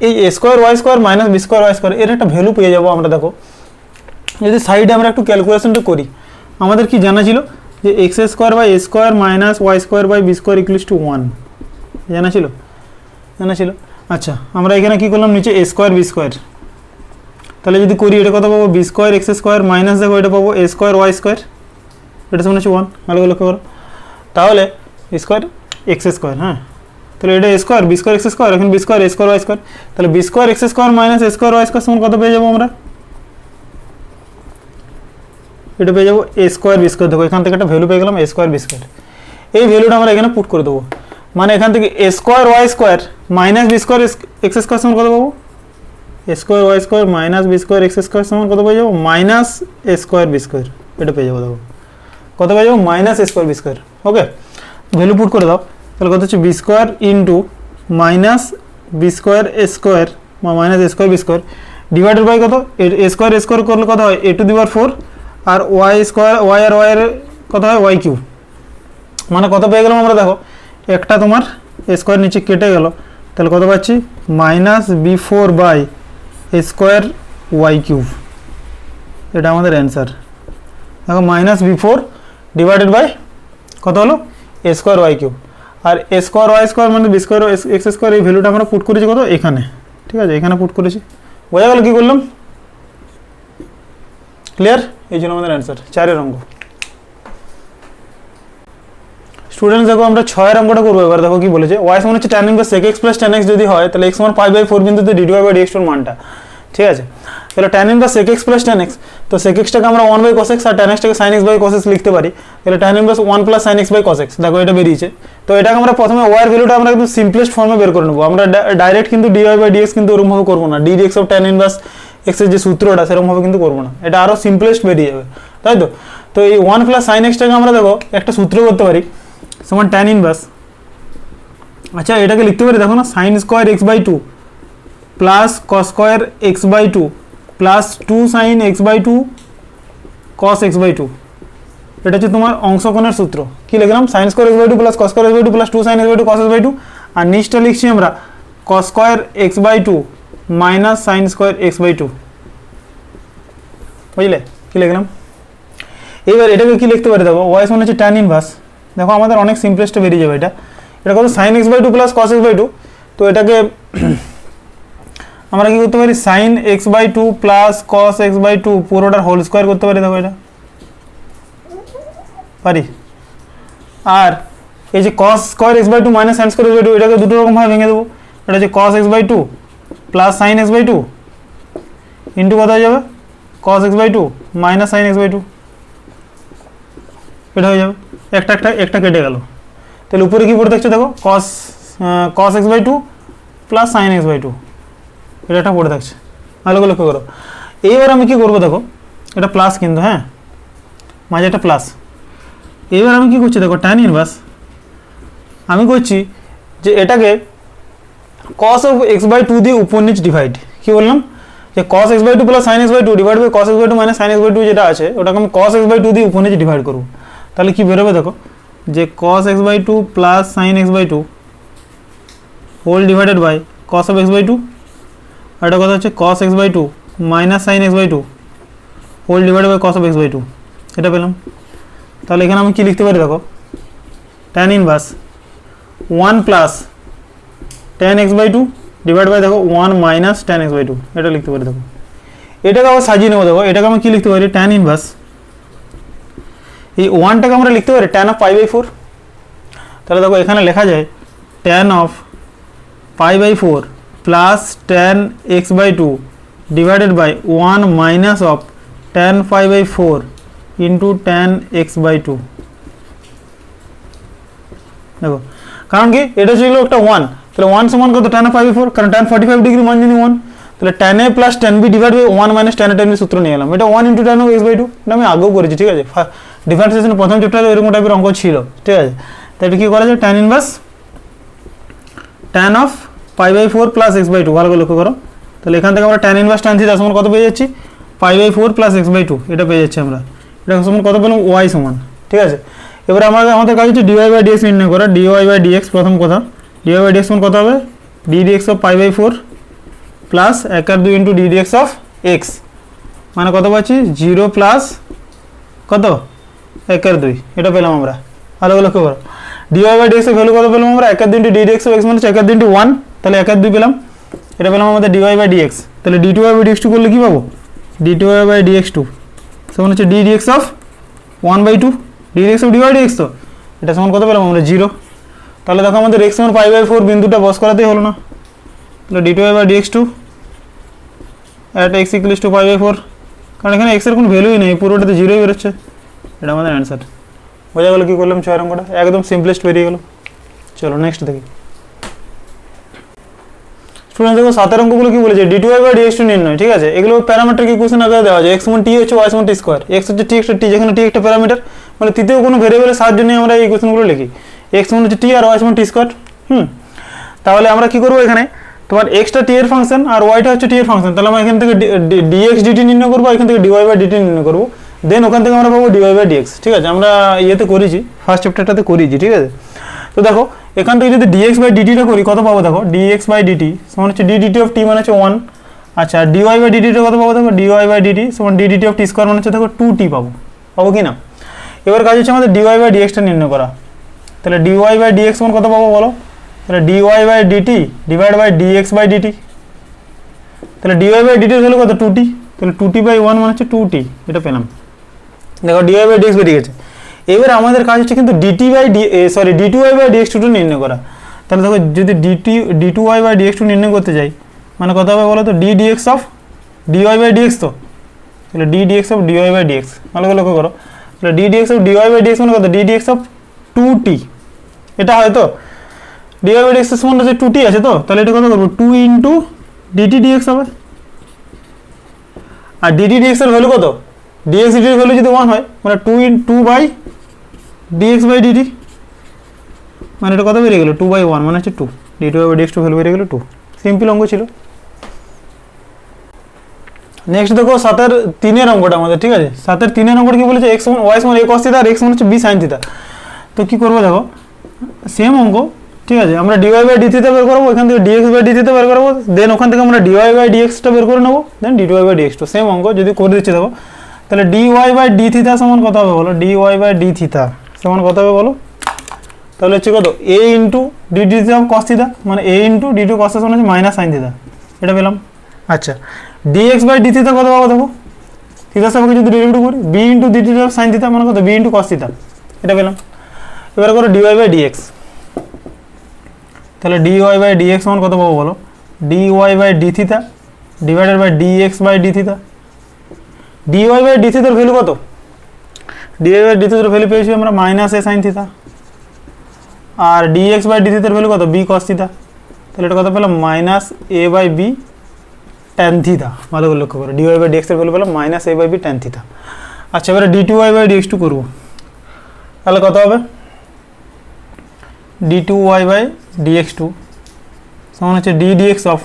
এই a square y square minus b square y square এর একটা ভ্যালু পেয়ে যাবো আমরা। দেখো যদি সাইডে আমরা একটু ক্যালকুলেশনটা করি, আমাদের কি জানা ছিল যে x square by A square minus y square by b square equals to 1, জানা ছিল, জানা ছিল। আচ্ছা আমরা এখানে কী করলাম, নিচে এ স্কোয়ার বি স্কোয়ার, তাহলে যদি করি এটা কত পাবো b square x square minus দেখো এটা পাবো এ স্কোয়ার ওয়াই স্কোয়ার, এটা সমান হচ্ছে 1, ভালো করে লক্ষ্য করো, তাহলে স্কোয়ার এক্স স্কোয়ার, হ্যাঁ তাহলে এটা square b square x square, এখন b square a square y square, তাহলে b square x square minus এ স্কোয়ার ওয়াই স্কোয়ার সমান কত পেয়ে যাবো আমরা, এটা পেয়ে যাবো এ স্কোয়ার বি স্কোয়ার, দেখো এখান থেকে একটা ভ্যালু পেয়ে গেলাম এ স্কোয়ার বি স্কোয়ার, এই ভ্যালুটা আমরা এখানে পুট করে দেবো, মানে এখান থেকে a square y square minus b square x square সমান কত পাবো, a square y square minus b square x square সমান কত পেয়ে যাবো মাইনাস এ স্কোয়ার বি স্কোয়ার, এটা পেয়ে যাবো দেখো কত পেয়ে যাবো মাইনাস এ square b square. Okay value put করে দাও, তাহলে কত হচ্ছে b square into minus b square a square বা minus A square b square divided by কত এ স্কোয়ার করলে কত হয় এ টু দি পাওয়ার 4, আর ওয়াই স্কোয়ার ওয়াই আর ওয়াই এর কত হয় ওয়াই কিউ, মানে কত পেয়ে গেলাম আমরা দেখো, একটা তোমার এ স্কোয়ার নিচে কেটে গেল, তাহলে কত পাচ্ছি minus b 4 by A square y cube, এটা আমাদের অ্যান্সার। দেখো মাইনাস বি 4 ডিভাইডেড বাই কত হলো এ স্কোয়ার ওয়াই কিউব, আর এ স্কোয়ার ওয়াই স্কোয়ার মানে বি স্কোয়ার এক্স স্কোয়ার, এই ভ্যালুটা আমরা পুট করেছি কত এখানে, ঠিক আছে এখানে পুট করেছি, বোঝা গেল কী করলাম, ক্লিয়ার, এই জন্য আমাদের অ্যান্সার 4 অঙ্ক। স্টুডেন্টস দেখো আমরা 6 অঙ্কটা করবো, এবার দেখো কি বলেছে, ওয়াই সমান হচ্ছে tan inverse sec x plus tan x যদি হয় তাহলে x সমান পাই বাই 4 বিন্দুতে d2 বাই dx এর মানটা, ঠিক আছে। তাহলে tan inverse sec x plus tan x, তো sec x টাকে আমরা 1 বাই cos x আর tan x টাকে sin x by cos x লিখতে পারি, তাহলে tan inverse 1 plus sin x by cos x, দেখো এটা বেরিয়েছে। তো এটাকে আমরা প্রথমে y এর ভ্যালুটা আমরা কিন্তু সিম্পলেস্ট ফর্মে বের করে নেবো, আমরা ডাইরেক্ট কিন্তু dy বাই dx কিন্তু ওরকমভাবে করবো না, d dx of tan inverse x এর যে সূত্রটা সেরকমভাবে কিন্তু করবো না, এটা আরও সিম্পলেস্ট বেরিয়ে যাবে, তাই তো। তো এই 1 প্লাস sin x টাকে আমরা দেখো একটা সূত্র করতে পারি সমান tan ইনভার্স, আচ্ছা এটাকে লিখতে পারি দেখো না sin square x by 2 plus cos square x by 2 plus 2 sin x by 2 cos x by 2, এটা হচ্ছে তোমার অংশকোণের সূত্র, কি লিখলাম sin square x by 2 plus cos square x by 2 plus 2 sin x by 2 cos x by 2, আর নিচটা লিখছি আমরা cos square x by 2 minus sin square x by 2, বুঝলে কি লিখলাম। এবার এটাকে কি লিখতে পারি দেখো y সমান হচ্ছে tan ইনভার্স, দেখো আমাদের অনেক সিম্পলেস্ট বেরিয়ে যাবে, এটা কত sin x by 2 plus cos x by 2, তো এটাকে আমরা কি করতে পারি sine x by two plus cos x by two পুরোটার হোল স্কোয়ার করতে পারি। দেখো এটা পারি। আর এই যে cos square x by two minus sine square x by two এটাকে দুটো রকমভাবে ভেঙে দেবো। এটা হচ্ছে cos x by two plus sine x by two into কত হয়ে যাবে cos x by two minus sine x by two, এটা হয়ে যাবে। একটা কেটে গেল। তাহলে উপরে কী পড়ে থাকছে দেখো cos x by two plus sine x by two, এটা একটা পড়ে থাকছে। ভালো করে লক্ষ্য করো। এইবার আমি কী করবো দেখো, এটা প্লাস কিন্তু, হ্যাঁ মাঝে একটা প্লাস। এবার আমি কী করছি দেখো ট্যান ইনভার্স আমি করছি যে এটাকে cos of x by two দিয়ে উপর নিচ ডিভাইড। কী বললাম যে cos x by two plus sine x by two divide by cos x by two minus sine x by two যেটা আছে ওটাকে আমি কস এক্স বাই টু দিয়ে উপর নিচ ডিভাইড করবো। তাহলে কী বেরোবে দেখো যে cos x by two plus sine x by two whole divided by cos of x by two, আর এটা কথা হচ্ছে cos x by two minus sine x by two whole divided by cos of x by two, এটা পেলাম। তাহলে এখানে আমি কী লিখতে পারি দেখো tan inverse 1 plus tan x by two divide by দেখো 1 minus tan x by two, এটা লিখতে পারি দেখো। এটাকে আবার সাজিয়ে নেবো দেখো, এটাকে আমি কী লিখতে পারি ট্যান ইনভার্স এই 1টাকে আমরা লিখতে পারি ট্যান অফ পাই বাই 4। তাহলে দেখো এখানে লেখা যায় tan of pi by 4 plus tan x by two divided by 1 minus of tan pi by 4 into tan x by two. দেখো কারণ কি এটা ছিল একটা 1, তাহলে 1 সমান কত ট্যান অফ পাই বাই 4, কারণ ট্যান 45 ডিগ্রি মান জানি 1, তাহলে tan a plus tan b divide by 1 minus tan a tan b সূত্র নিয়ে এলাম। এটা 1 into tan of x by two, এটা আমি আগেও করেছি, ঠিক আছে ডিফারেন্সিয়েশন প্রথম চ্যাপ্টারে এরকম টাইপের অঙ্ক ছিল, ঠিক আছে। তাই এটা কী করা যায় tan inverse tan of pi by 4 plus x by two, ভালো করে লক্ষ্য করো। তাহলে এখান থেকে আমরা ট্যান ইনভার্স ট্যান থিটা সমান কত পেয়ে যাচ্ছি pi by 4 plus x by two, এটা পেয়ে যাচ্ছি আমরা। এটা সমান কত পেলাম ওয়াই সমান, ঠিক আছে। এবার আমাদের কাজ হচ্ছে ডিওয়াই বাই ডিএক্স নির্ণয় করা। ডিওয়াই বাই ডিএক্স প্রথম কথা, ডিওয়াই বাই ডিএক্স সমান কত হবে D dx of pi by 4 plus 1/2 into D dx of x, মানে কত পাচ্ছি 0 প্লাস কত 1/2, এটা পেলাম আমরা। ভালো করে লক্ষ্য করো ডিওয়াই বাই ডিএক্স এর ভ্যালু কত পেলাম আমরা 1/2 into D dx of x মানে 1/2 ইন্টু 1, তাহলে 1/2 পেলাম। এটা পেলাম আমাদের ডিওয়াই বাই ডিএক্স। তাহলে d two Y by dx two করলে কী পাবো d two Y by dx two সমান হচ্ছে d dx of 1/2 d dx of d by dx, তো এটা সমান কত পেলাম আমরা 0। তাহলে দেখো আমাদের এক্স সমান পাই বাই 4 বিন্দুটা বস করাতেই হলো না। তাহলে d two Y by dx two at x equals to pi by 4, কারণ এখানে এক্সের কোনো ভ্যালুই নেই, পুরোটাতে 0ই বেরোচ্ছে, এটা আমাদের অ্যান্সার। বোঝা গেলো কী করলাম 6 অঙ্কটা একদম সিম্পলেস্ট বেরিয়ে গেলো। চলো নেক্সট দেখি। স্টুডেন্ট দেখো 7 অঙ্কগুলো কী বলেছে d two Y by dx two নির্ণয়, ঠিক আছে। এগুলো প্যারামিটার কি কোশ্চেন আগে দেওয়া আছে, এক্স সমান টি হচ্ছে ওয়াই সমান টি স্কোয়ার, এক্স হচ্ছে টি একটা টি, যেখানে টি একটা প্যারামিটার, মানে তৃতীয় কোনো ভেরিয়েবলের সাহায্য নিয়ে আমরা এই কোশ্চেনগুলো লিখি। এক্স সমান হচ্ছে টি আর ওয়াই সমান টি স্কোয়ার। তাহলে আমরা কী করবো এখানে তোমার এক্সটা টি এর ফাংশন আর ওয়াইটা হচ্ছে টি এর ফাংশন, তাহলে আমরা এখান থেকে ডিএক্স ডিটি নির্ণয় করবো, এখান থেকে ডিওয়াই বাই ডিটি নির্ণয় করবো, দেন ওখান থেকে আমরা পাবো ডিওয়াই বাই ডিএক্স, ঠিক আছে। আমরা ইয়েতে করেছি ফার্স্ট চ্যাপ্টারটাতে করেছি, ঠিক আছে। তো দেখো এখান থেকে যদি ডিএক্স বাই ডিটিটা করি কত পাবো দেখো ডিএক্স বাই ডিটি সমান হচ্ছে ডি ডিটি অফ টি মানে হচ্ছে 1, আচ্ছা ডিওয়াই বাই ডিটিটা কত পাবো দেখো ডিওয়াই বাই ডিটি সমান d DT of t square মানে হচ্ছে দেখো 2t পাবো কি না। এবার কাজ হচ্ছে আমাদের ডিওয়াই বাই ডিএক্সটা নির্ণয় করা। তাহলে ডিওয়াই বাই ডিএক্স সমান কত পাবো বলো, তাহলে dy by d t divide by dx by d t, তাহলে ডিওয়াই বাই ডিটি হলো কত 2t, তাহলে 2t বাই 1 মানে হচ্ছে 2t, এটা পেলাম। দেখো ডিওয়াই বাই ডিএক্স বেরিয়ে গেছে। এবার আমাদের কাজ হচ্ছে কিন্তু dt by d two Y by dx two নির্ণয় করা। তাহলে দেখো যদি d two Y by dx two নির্ণয় করতে যাই মানে কত হবে বলো তো d dx of dy by dx, তো তাহলে D dx of dy by dx, ভালো করে লক্ষ্য করো। তাহলে D dx of dy by dx মানে কত ডি ডিএক্স অফ 2t, এটা হয়তো ডিওয়াই বাই ডিএক্স সমান হচ্ছে 2t আছে, তো তাহলে এটা কত করবো 2 ইন্টু ডিটি ডিএক্স হবে। আর ডিটি ডিএক্স এর ভ্যালু কত ডিএক্স ডিটির ভ্যালু যদি 1 হয় মানে 2 বাই ডিএক্স বাই ডিটি, মানে এটা কত বেরিয়ে গেলো 2 বাই 1 মানে হচ্ছে 2, d two by dx two value বেরিয়ে গেলো 2। সিম্পল অঙ্ক ছিল। নেক্সট দেখো 7 3 অঙ্কটা আমাদের, ঠিক আছে। 7 3 অঙ্কটা কি বলেছে এক্স সমান ওয়াই সমান a cos থিটা আর এক্স সমান হচ্ছে b sin থিটা। তো কি করবো দেখো সেম অঙ্ক, ঠিক আছে। আমরা ডিওয়াই বাই ডি থিটা বের করবো, এখান থেকে ডিএক্স বাই ডি থিটা বের করবো, দেন ওখান থেকে আমরা ডিওয়াই বাই ডিএক্সটা বের করে নেবো, then d Y by dx to same অঙ্ক যদি করে দিচ্ছি দেখো। তাহলে ডিওয়াই বাই ডি থিটা সমান কত হবে বলো, ডিওয়াই বাই ডি থিটা সমান কত হবে বলো, তাহলে হচ্ছে কত a into dt theta of cos theta, মানে a into dt cos theta হচ্ছে মাইনাস সাইন থিটা, এটা পেলাম। আচ্ছা ডিএক্স বাই ডি থিটা কত পাবো দেখো, থিটার সাপেক্ষে যদি ডেরিভেটিভ করি b into dt of sine theta মানে কত বি ইন্টু কস থিটা, এটা পেলাম। এবার করো ডিওয়াই বাই ডিএক্স, তাহলে ডিওয়াই বাই ডিএক্স মানে কত পাবো বলো, dy by d theta divided by dx by d theta. Dy by d থিটার ভ্যালু কত, ডিওয়াই বাই ডি থিটার ভ্যালু পেয়েছি আমরা মাইনাস এ সাইন থিটা, আর ডিএক্স বাই ডি থিটার ভ্যালু কত বি কস থিটা, তাহলে এটা কত পেলাম minus a by b tan theta. ভালো করে লক্ষ্য করো ডিওয়াই বাই ডিএক্স এর ভ্যালু পেলাম minus a by b tan theta. আচ্ছা এবারে d two Y by dx two করবো, তাহলে কত হবে d two Y by dx two সমান হচ্ছে d dx of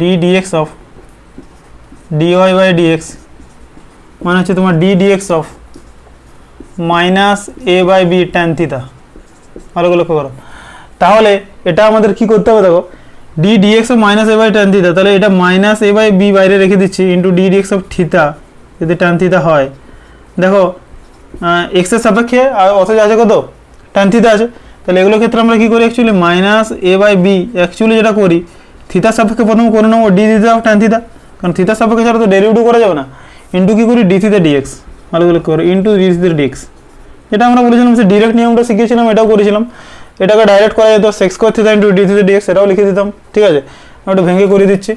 D dx of dy by dx মানে হচ্ছে তোমার d dx of minus a by b tan theta. ভালো করে লক্ষ্য করো, তাহলে এটা আমাদের কি করতে হবে দেখো, D dx of minus a by tan theta, তাহলে এটা মাইনাস এ বাই বি বাইরে রেখে দিচ্ছি into D dx of theta যদি ট্যান থিটা হয়। দেখো এক্সের সাপেক্ষে অথচ আছে কত ট্যান থিটা আছে, তাহলে এগুলোর ক্ষেত্রে আমরা কী করি actually minus a by b actually যেটা করি থিটার সাপেক্ষে প্রথমে করে নেবো d theta of tan theta, কারণ থিটার সাপেক্ষে ছাড়া তো ডেরিভেটিভ করা যাবে না, ইন্টু কী করি ডি থিটা ডিএক্স। ভালো করে লক্ষ্য করো ইন্টু ডি থিটা ডিএক্স, এটা আমরা বলেছিলাম যে ডিরেক্ট নিয়মটা শিখিয়েছিলাম, এটাও করেছিলাম। এটাকে ডাইরেক্ট করা যেত sec square theta into d theta dx, এটাও লিখে দিতাম, ঠিক আছে। আমি ওটা ভেঙে করে দিচ্ছি,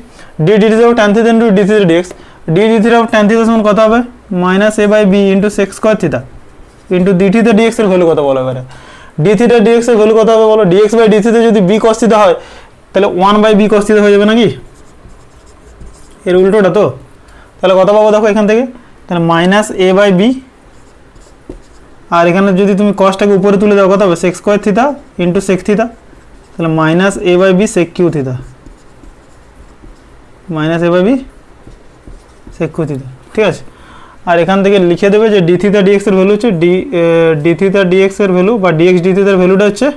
d d theta of tan theta into d theta dx, d d theta of tan theta সমান কত হবে minus a by b into sec square theta into d theta dx এর ভ্যালু কত বলো এবারে, ডি থিটা ডিএক্স এর value কত হবে বলো, ডিএক্স বাই ডি থিটা যদি বি কস থিটা হয় তাহলে 1 বাই বি কস থিটা হয়ে যাবে নাকি, এর উল্টোটা তো। তাহলে কত পাবো দেখো এখান থেকে, তাহলে মাইনাস এ বাই বি, আর এখানে যদি তুমি কসটাকে উপরে তুলে দাও কত হবে sec square theta into sec theta, তাহলে minus a by b sec cube theta, minus a by b sec cube theta, ঠিক আছে। আর এখান থেকে লিখে দেবে যে ডি থিটা ডিএক্স এর ভ্যালু হচ্ছে ডি থিটা ডিএক্স এর ভ্যালু বা ডিএক্স ডি থিটার ভ্যালুটা হচ্ছে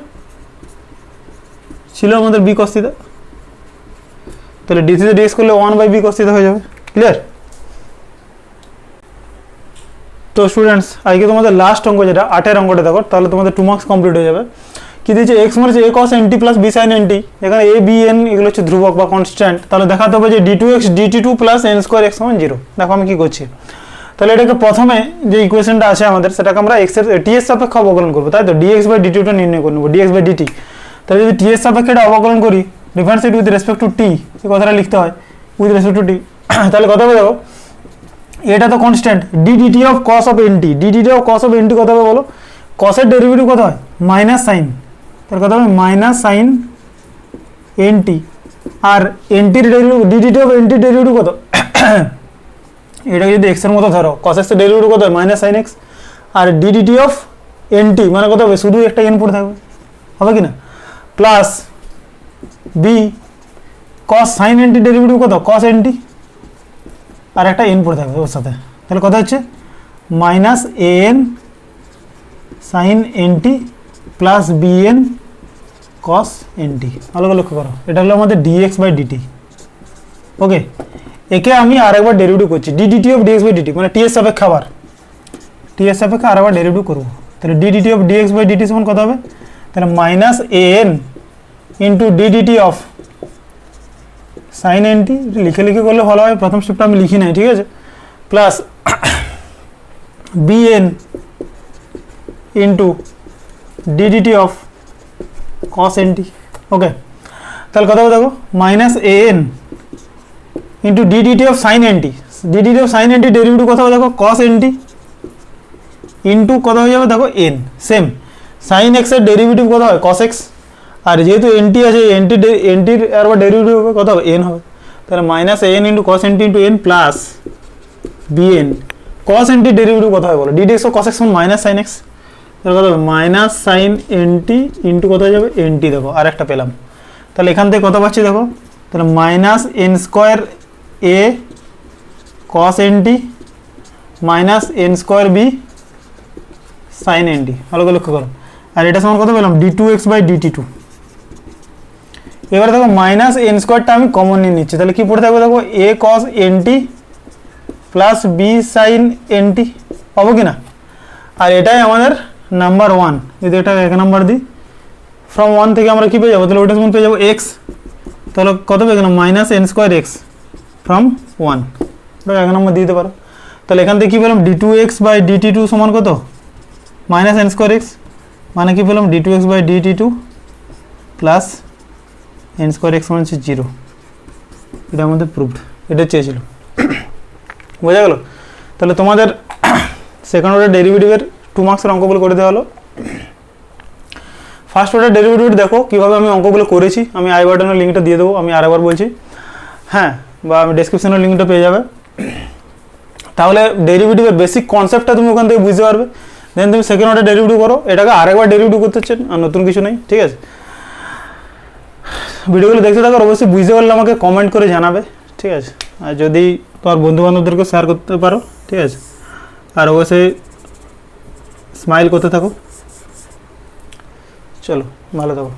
ছিল আমাদের বি কস থিটা, তাহলে ডি থিটা ডিএক্স করলে 1 বাই বি কস থিটা হয়ে যাবে, ক্লিয়ার। তো স্টুডেন্টস আজকে তোমাদের লাস্ট অঙ্ক যেটা 8 অঙ্কটা দেখো, তাহলে তোমাদের 2 মার্কস কমপ্লিট হয়ে যাবে। কি দিয়েছে এক্স মানে হচ্ছে a cos n t plus b sine n t, এখানে এ বি এন এগুলো হচ্ছে ধ্রুবক বা কনস্ট্যান্ট, তাহলে দেখাতে হবে যে d two x dt two plus n square x সমান 0। দেখো আমি কি করছি, তাহলে এটাকে প্রথমে যে ইকুয়েশনটা আছে আমাদের সেটাকে আমরা এক্স এর টি এর সাপেক্ষে অবকলন করবো, তাই তো ডিএক্স বাই ডিটিটা নির্ণয় করে নেবো, ডিএক্স বাই ডিটি। তাহলে যদি টি এর সাপেক্ষে এটা অবকলন করি ডিফারেন্সিয়েট উইথ রেসপেক্ট টু টি, এই কথাটা লিখতে হয় উইথ রেসপেক্ট টু টি, তাহলে কত হবে দেখো এটা তো constant d DT of cos of n t, d DT of cos of n t কত হবে বলো, কসের ডেরিভেটিভ কত হয় মাইনাস সাইন, তাহলে কত হবে মাইনাস সাইন এন টি, আর এন টির derivative d DT of n টির ডেরিভেটিভ কত এটা যদি এক্স এর মতো ধরো কস এক্স এর ডেরিভেটিভ কত হয় মাইনাস সাইন এক্স, আর d DT of n t মানে কত হবে শুধু একটা এন পড়ে থাকবে, হবে কি না, plus b cos sine n t derivative কত কস এন টি আর একটা এন পড়ে থাকবে ওর সাথে, তাহলে কত হচ্ছে minus a n sine n t plus b n cos n t. ভালো করে লক্ষ্য করো এটা হলো আমাদের ডিএক্স বাই ডিটি। ওকে, একে আমি আরেকবার ডেরিভেটিভ করছি d DT of dx by dt, মানে টি এর সাপেক্ষে আবার টি এর সাপেক্ষে আরেকবার ডেরিভেটিভ করবো, তাহলে d DT of dx by DT সমান কত হবে, তাহলে minus a n into d DT of sine n t, লিখে লিখে করলে ভালো হয়, প্রথম স্টেপটা আমি লিখি নাই, ঠিক আছে, plus b n into d DT of cos n t. Okay, তাহলে কত হবে দেখো minus a n into d DT of sine n t, d DT of sine n t derivative কত হবে দেখো কস এন টি ইন্টু কত হয়ে যাবে দেখো এন, সেম সাইন এক্সের ডেরিভেটিভ কত হয় কস এক্স, আর যেহেতু এন টি আছে এনটির আবার ডেরিভেটিভ হবে কত হবে এন হবে, তাহলে minus n into cos n t into n plus b n cos n টির ডেরিভেটিভ কত হয় বলো, d D x of cos x সমান মাইনাস সাইন এক্স, তাহলে কত হবে minus sine n t into কত হয়ে যাবে এন টি, দেখো আর একটা পেলাম, তাহলে এখান থেকে কত পাচ্ছি দেখো, তাহলে minus n square a cos n t minus n square b sine n t. ভালো করে লক্ষ্য করো, আর এটা সমান কত পেলাম d two x by dt two. এবারে দেখো মাইনাস এন স্কোয়ারটা আমি কমন নিয়ে নিচ্ছি, তাহলে কি পড়ে থাকবে দেখো a cos n t plus b sine n t, পাবো কি না, আর এটাই আমাদের নাম্বার ওয়ান যদি এটা 1 নাম্বার দিই ফ্রম 1 থেকে আমরা কী পেয়ে যাবো, তাহলে ওটা পেয়ে যাবো এক্স, তাহলে কত পেয়ে গেলাম minus n square x from 1, ওটা 1 নম্বর দিতে পারো। তাহলে এখান থেকে কী পেলাম d two x by dt two সমান কত মাইনাস এন স্কোয়ার এক্স, মানে কী পেলাম d two x by dt two plus n square x সমান হচ্ছে 0, এটা আমাদের প্রুফড, এটা চেয়েছিল। বোঝা গেল? তাহলে তোমাদের সেকেন্ড অর্ডার ডেরিভেটিভের 2 মার্কসের অঙ্কগুলো করে দেওয়া হলো। ফার্স্ট অর্ডার ডেরিভেটিভ দেখো কীভাবে আমি অঙ্কগুলো করেছি, আমি আই বাটনের লিঙ্কটা দিয়ে দেবো, আমি আরেকবার বলছি, হ্যাঁ, বা আমি ডেসক্রিপশনের লিঙ্কটা পেয়ে যাবে। তাহলে ডেরিভেটিভের বেসিক কনসেপ্টটা তুমি ওখান থেকে বুঝতে পারবে, দেন তুমি সেকেন্ড অর্ডার ডেরিভেটিভ করো, এটাকে আরেকবার ডেরিভেটিভ করতে হচ্ছে, আর নতুন কিছু নেই, ঠিক আছে। ভিডিওগুলো দেখতে থাকো, অবশ্যই বুঝতে পারলে আমাকে কমেন্ট করে জানাবে, ঠিক আছে। আর যদি তোমার বন্ধুবান্ধবদেরকে শেয়ার করতে পারো, ঠিক আছে। আর অবশ্যই স্মাইল করতে থাকো, চলো ভালো থাকো।